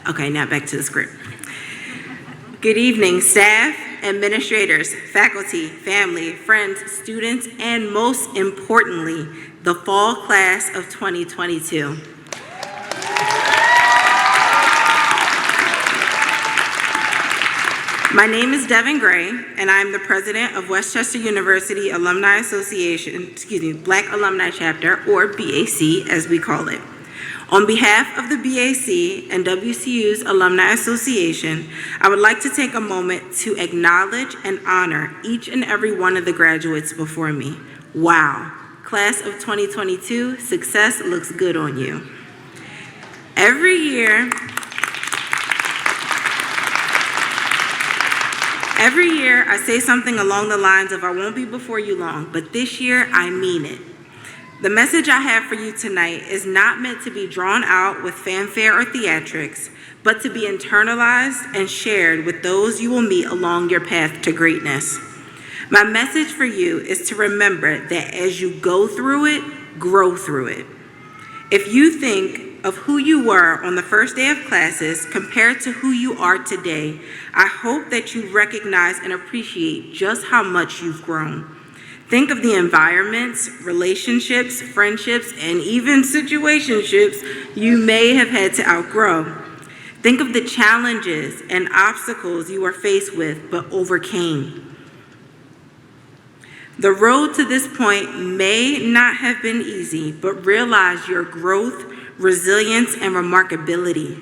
Okay, now back to the script. Good evening, staff, administrators, faculty, family, friends, students, and most importantly, the fall class of 2022. My name is Devin Gray, and I'm the president of Westchester University Alumni Association, Black Alumni Chapter, or BAC as we call it. On behalf of the BAC and WCU's Alumni Association, I would like to take a moment to acknowledge and honor each and every one of the graduates before me. Wow, class of 2022, success looks good on you. Every year I say something along the lines of, I won't be before you long, but this year I mean it. The message I have for you tonight is not meant to be drawn out with fanfare or theatrics, but to be internalized and shared with those you will meet along your path to greatness. My message for you is to remember that as you go through it, grow through it. If you think of who you were on the first day of classes compared to who you are today, I hope that you recognize and appreciate just how much you've grown. Think of the environments, relationships, friendships, and even situationships you may have had to outgrow. Think of the challenges and obstacles you were faced with but overcame. The road to this point may not have been easy, but realize your growth, resilience, and remarkability.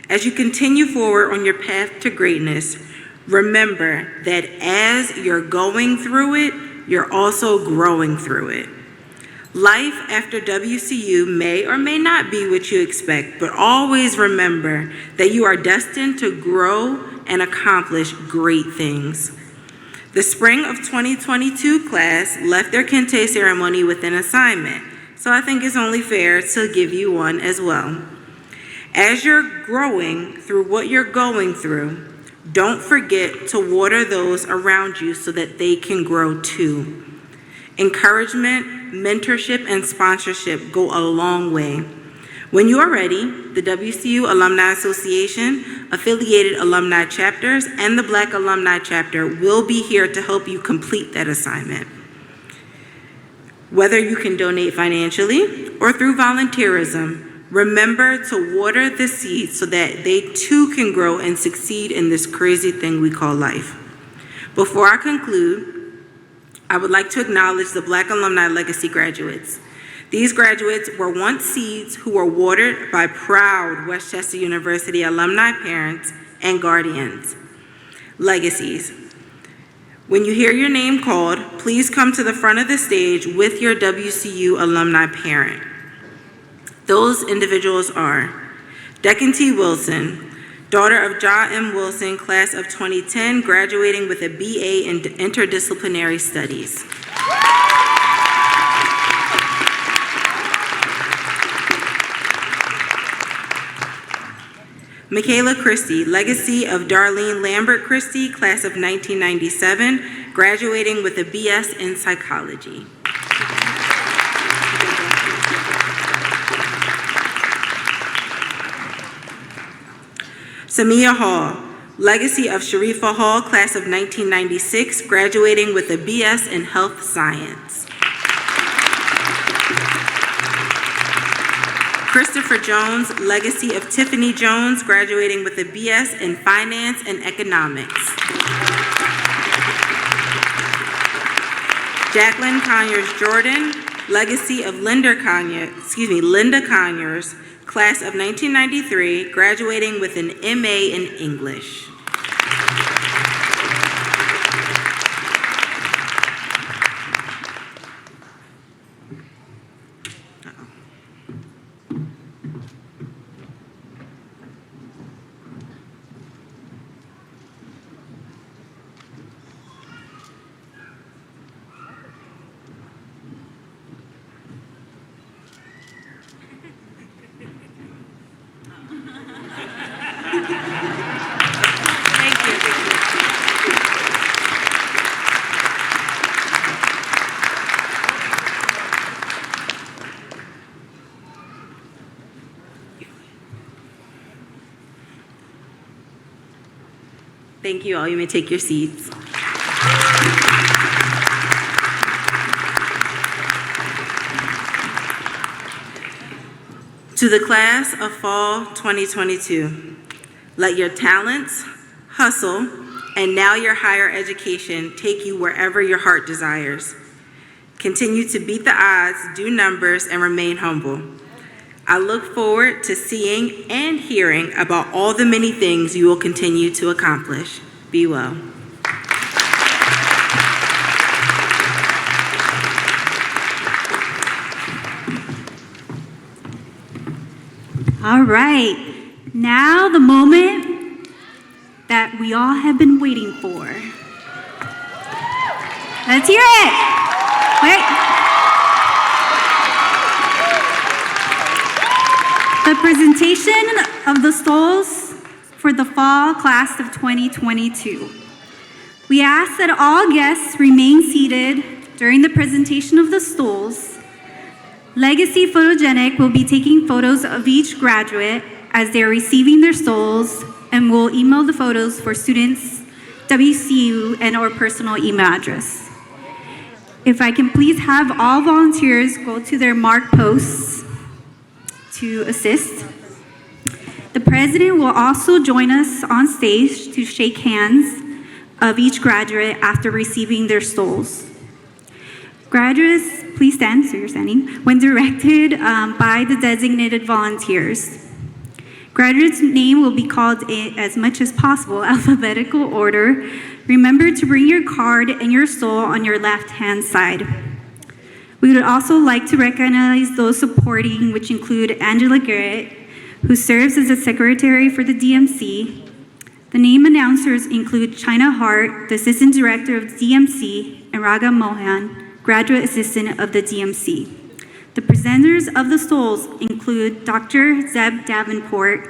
As you continue forward on your path to greatness, remember that as you're going through it, you're also growing through it. Life after WCU may or may not be what you expect, but always remember that you are destined to grow and accomplish great things. The spring of 2022 class left their Kente ceremony with an assignment, so I think it's only fair to give you one as well. As you're growing through what you're going through, don't forget to water those around you so that they can grow too. Encouragement, mentorship, and sponsorship go a long way. When you are ready, the WCU Alumni Association, affiliated alumni chapters, and the Black Alumni Chapter will be here to help you complete that assignment. Whether you can donate financially or through volunteerism, remember to water the seeds so that they too can grow and succeed in this crazy thing we call life. Before I conclude, I would like to acknowledge the Black Alumni Legacy graduates. These graduates were once seeds who were watered by proud Westchester University alumni parents and guardians. Legacies. When you hear your name called, please come to the front of the stage with your WCU alumni parent. Those individuals are Deccan T. Wilson, daughter of Ja M. Wilson, class of 2010, graduating with a BA in Interdisciplinary Studies. Michaela Christie, legacy of Darlene Lambert Christie, class of 1997, graduating with a BS in Psychology. Samia Hall, legacy of Sharifa Hall, class of 1996, graduating with a BS in Health Science. Christopher Jones, legacy of Tiffany Jones, graduating with a BS in Finance and Economics. Jacqueline Conyers Jordan, legacy of Linda Conyers, class of 1993, graduating with an MA in English. Thank you all. You may take your seats. To the class of fall 2022, let your talents, hustle, and now your higher education take you wherever your heart desires. Continue to beat the odds, do numbers, and remain humble. I look forward to seeing and hearing about all the many things you will continue to accomplish. Be well. All right, now the moment that we all have been waiting for. Let's hear it. Wait. The presentation of the stoles for the fall class of 2022. We ask that all guests remain seated during the presentation of the stoles. Legacy Photogenic will be taking photos of each graduate as they are receiving their stoles and will email the photos for students, WCU, and or personal email address. If I can please have all volunteers go to their marked posts to assist. The president will also join us on stage to shake hands of each graduate after receiving their stoles. Graduates, please stand, so you're standing, when directed by the designated volunteers. Graduates' name will be called in as much as possible, alphabetical order. Remember to bring your card and your stole on your left-hand side. We would also like to recognize those supporting, which include Angela Garrett, who serves as the secretary for the DMC. The name announcers include China Hart, the assistant director of the DMC, and Raga Mohan, graduate assistant of the DMC. The presenters of the stoles include Dr. Zeb Davenport,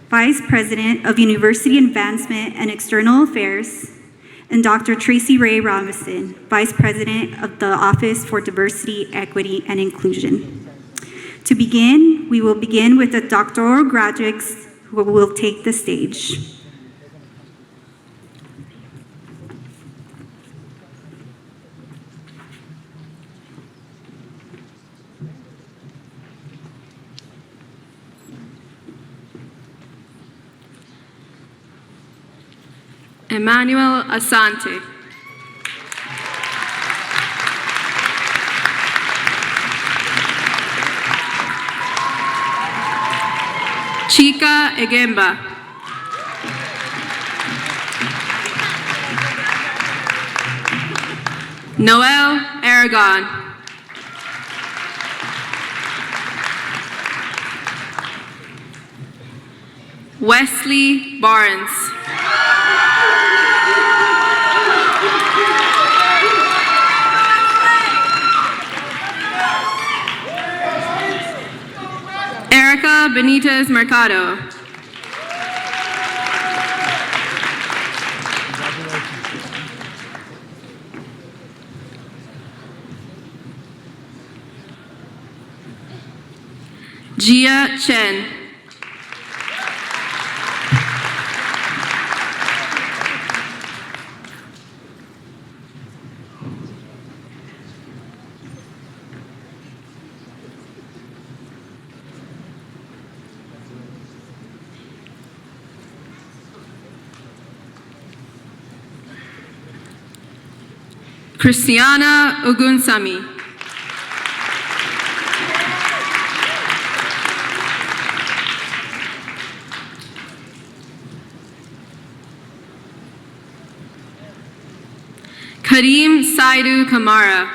Vice President of University Advancement and External Affairs, and Dr. Tracy Ray Robinson, Vice President of the Office for Diversity, Equity, and Inclusion. To begin, we will begin with the doctoral graduates who will take the stage. Emmanuel Asante. Chika Egemba. Noel Aragon. Wesley Barnes. Erica Benitez Mercado. Jia Chen. Christiana Ogunsami. Kareem Saidu Kamara.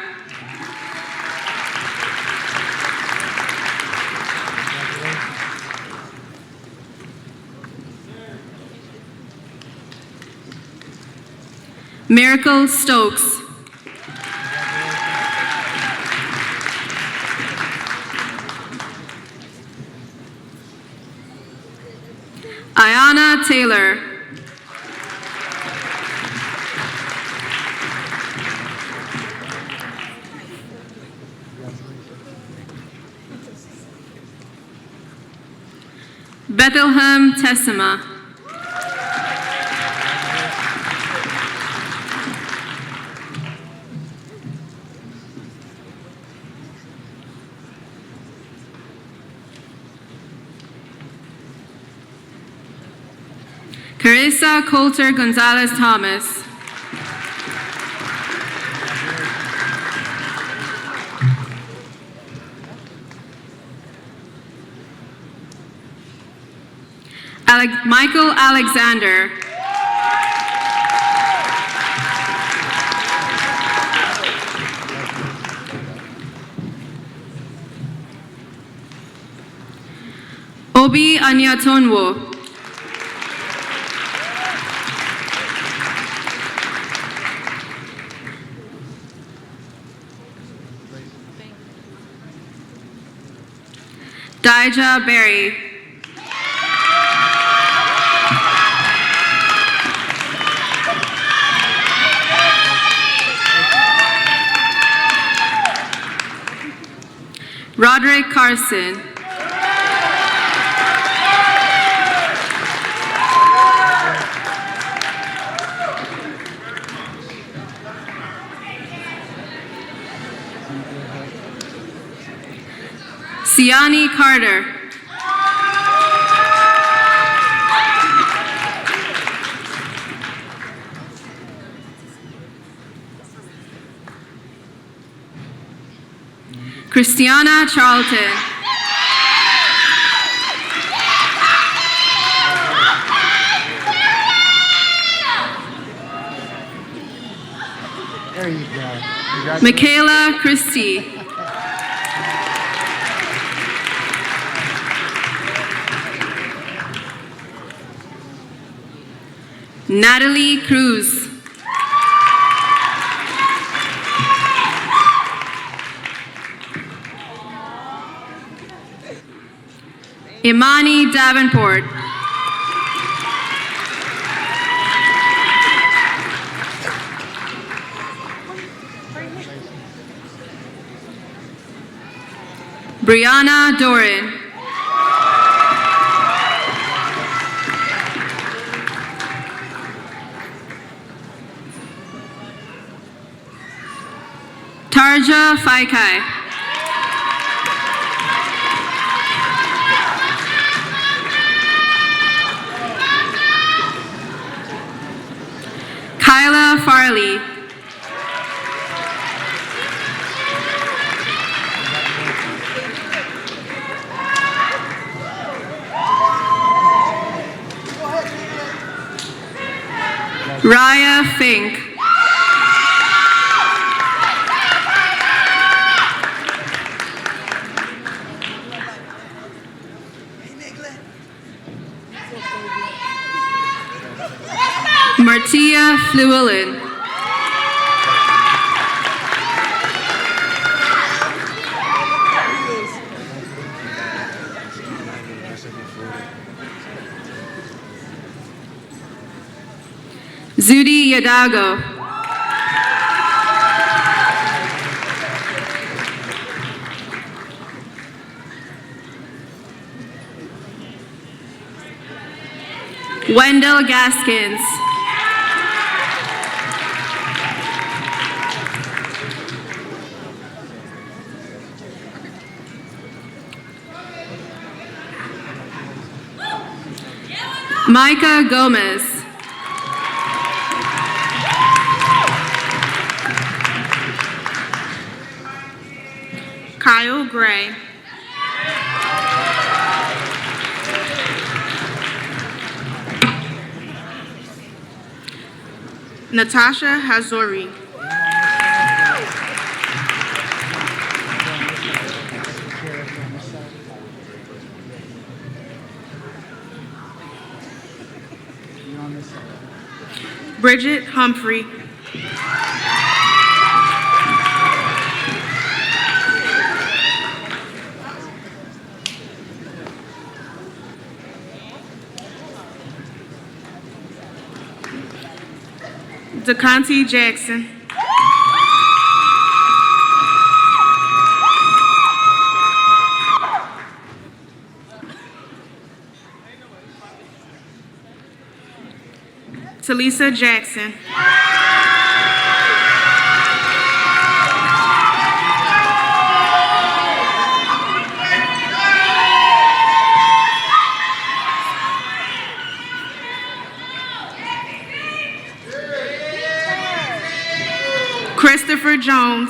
Miracle Stokes. Ayana Taylor. Bethlehem Tessima. Carissa Coulter Gonzalez Thomas. Michael Alexander. Obi Anyatonwo. Daija Berry. Roderick Carson. Siani Carter. Christiana Charlton. There you go. Michaela Christie. Natalie Cruz. Imani Davenport. Brianna Doran. Tarja Faikai. Kyla Farley. Raya Fink. Martia Llewellyn. Zudi Yadago. Wendell Gaskins. Micah Gomez. Kyle Gray. Natasha Hazori. Bridget Humphrey. DeConte Jackson. Talisa Jackson. Christopher Jones.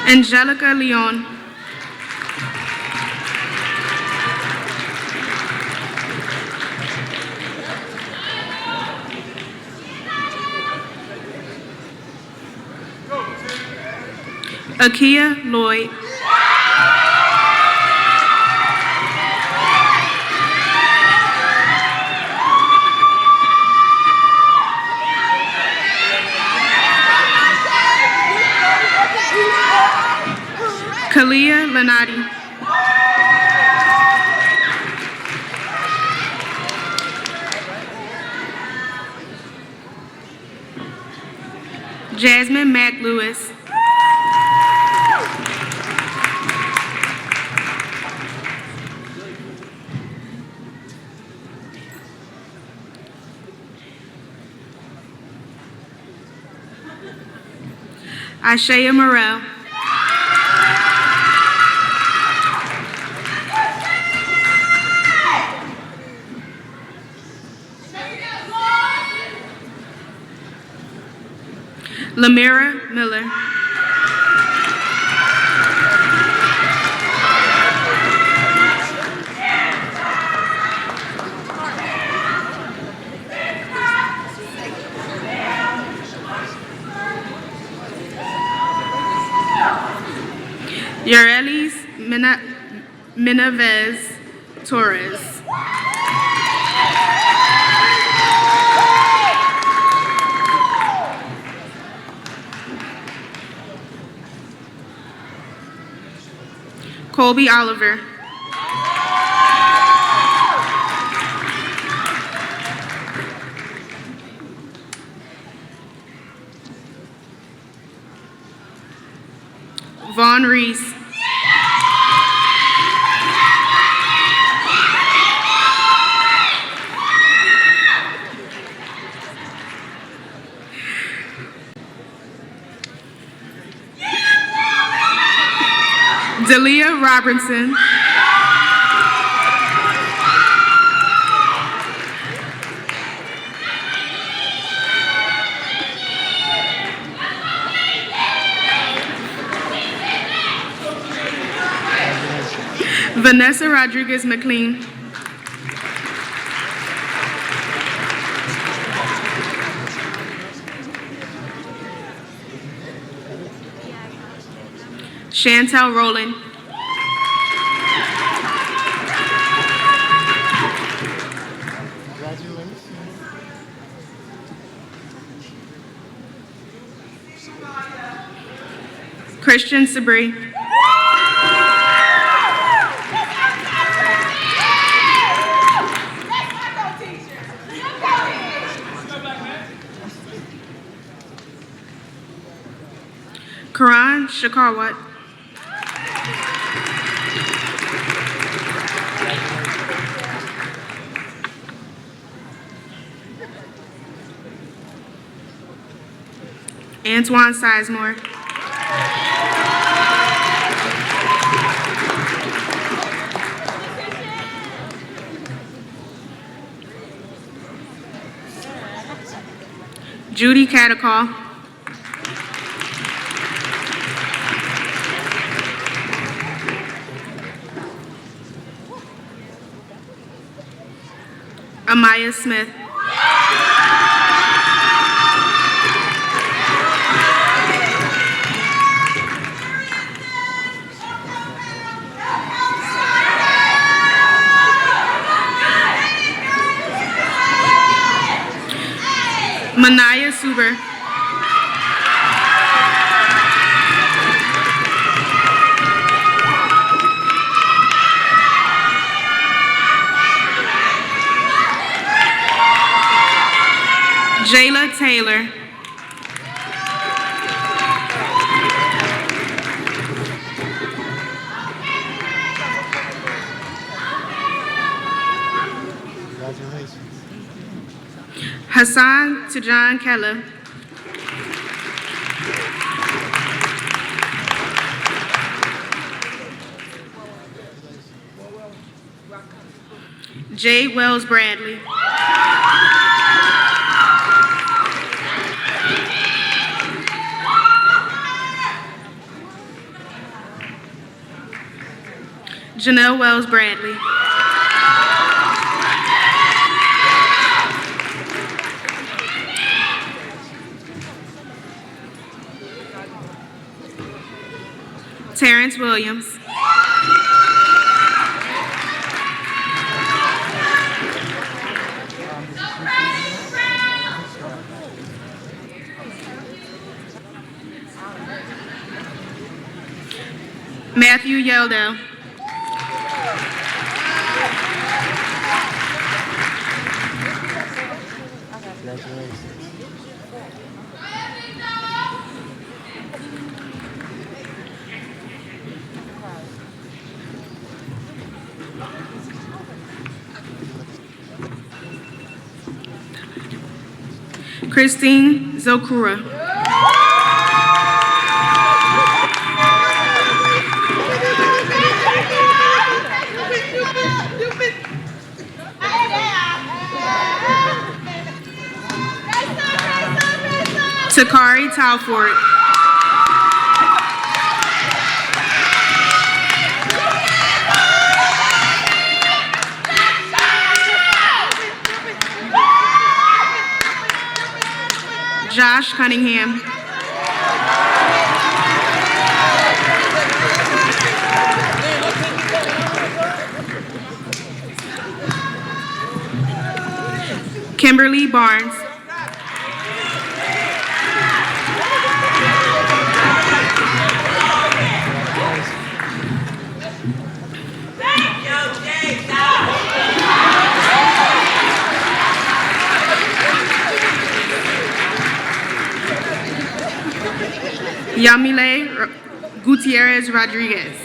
Angelica Leon. Akia Lloyd. Kalia Lenati. Jasmine Mack Lewis. Ashaya Morel. Lamira Miller. Yarelis Minavez Torres. Colby Oliver. Vaughn Reese. Delia Robertson. Vanessa Rodriguez McLean. Chantel Rowland. Christian Sabri. Karan Shakarwat. Antoine Sizemore. Judy Catacall. Amaya Smith. Manaya Suber. Jayla Taylor. Hassan Tajan Keller. Jade Wells Bradley. Janelle Wells Bradley. Terrence Williams. Matthew Yeldell. Christine Zokura. Takari Talford. Josh Cunningham. Kimberly Barnes. Yamile Gutierrez Rodriguez.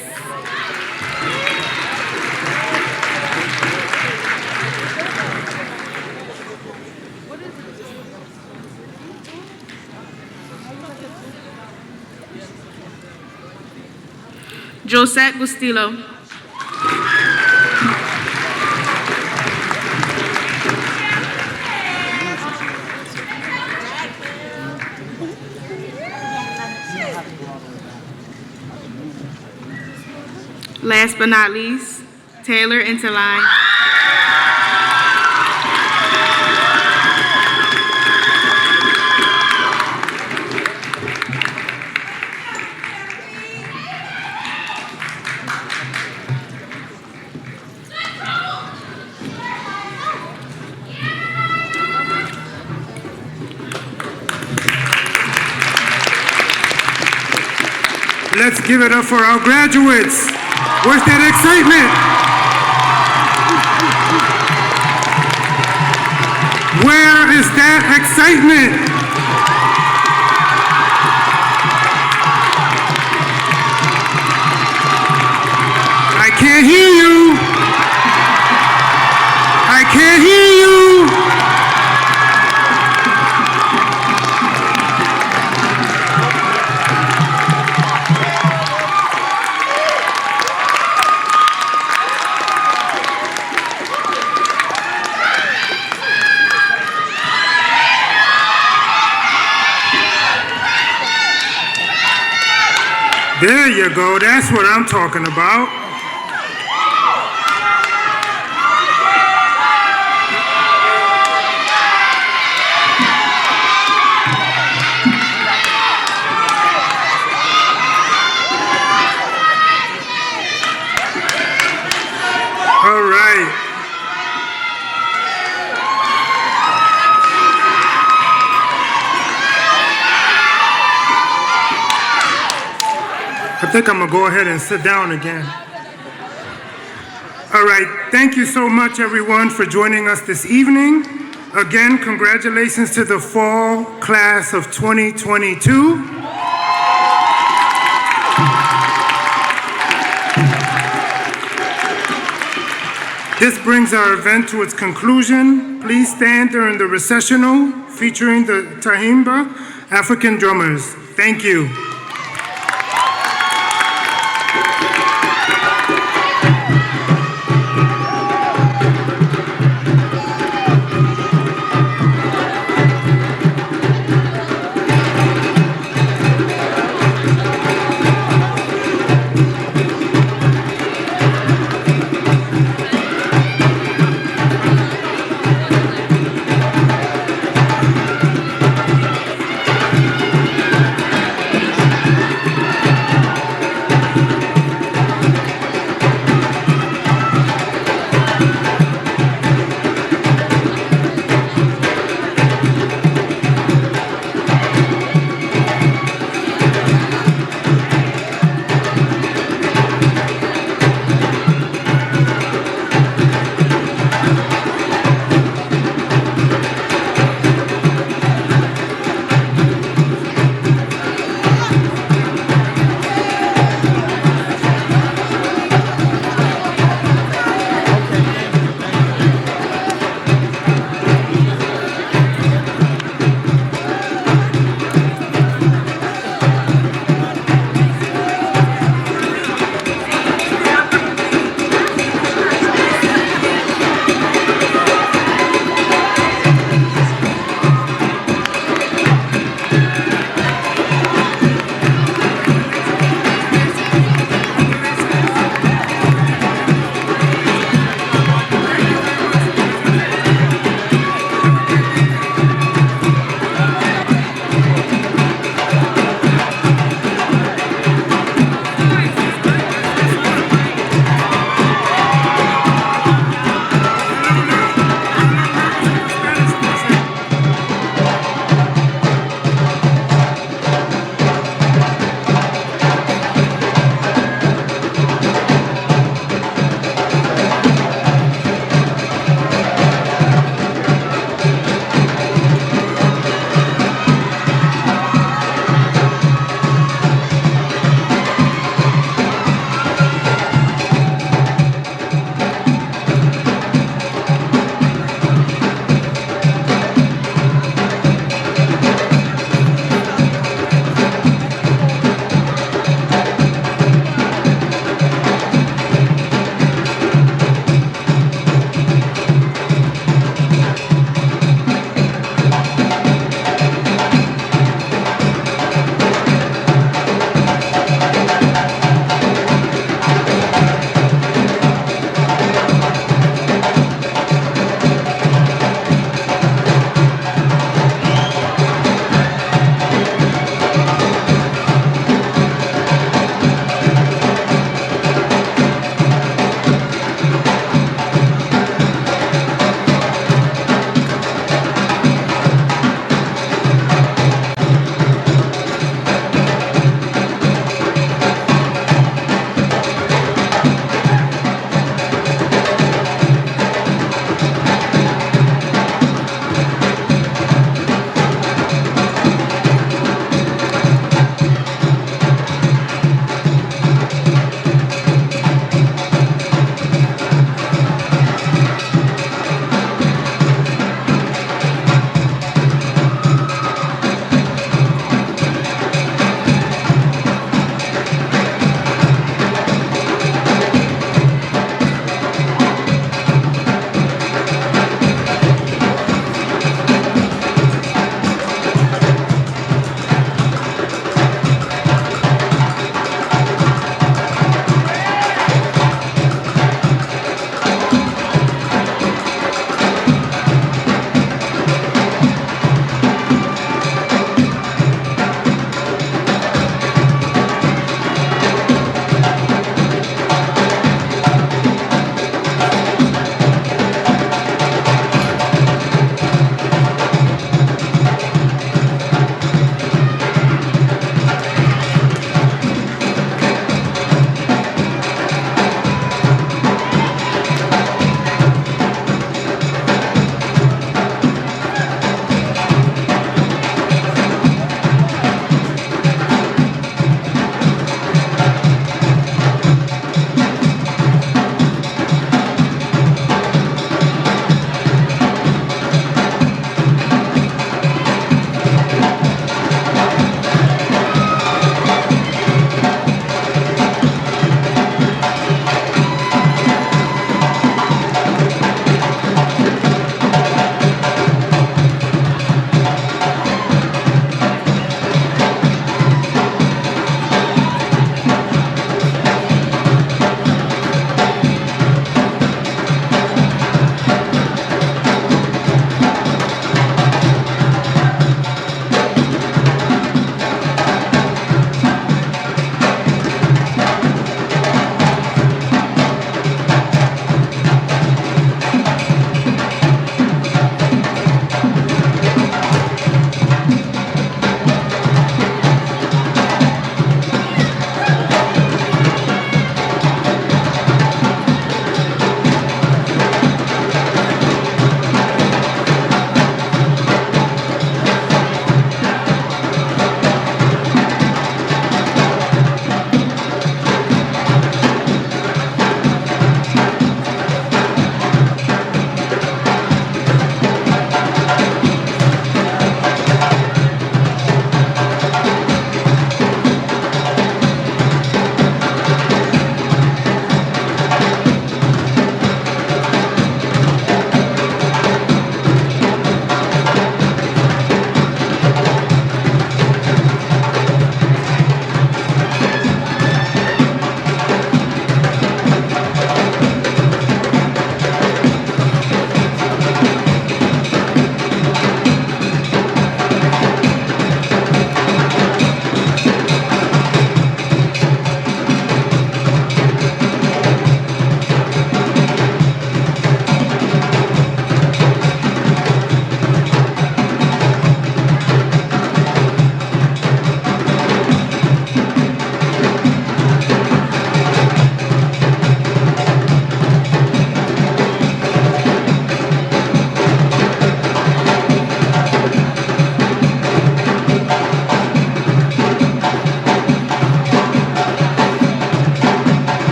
Josette Bustillo. Last but not least, Taylor Interline. Let's give it up for our graduates. Where's that excitement? Where is that excitement? I can't hear you. I can't hear you. There you go, that's what I'm talking about. All right. I think I'm gonna go ahead and sit down again. All right, thank you so much everyone for joining us this evening. Again, congratulations to the fall class of 2022. This brings our event to its conclusion. Please stand during the recessional featuring the Tahimba African drummers. Thank you.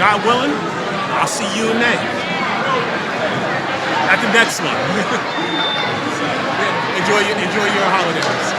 God willing, I'll see you in May at the next one. So, enjoy your holidays.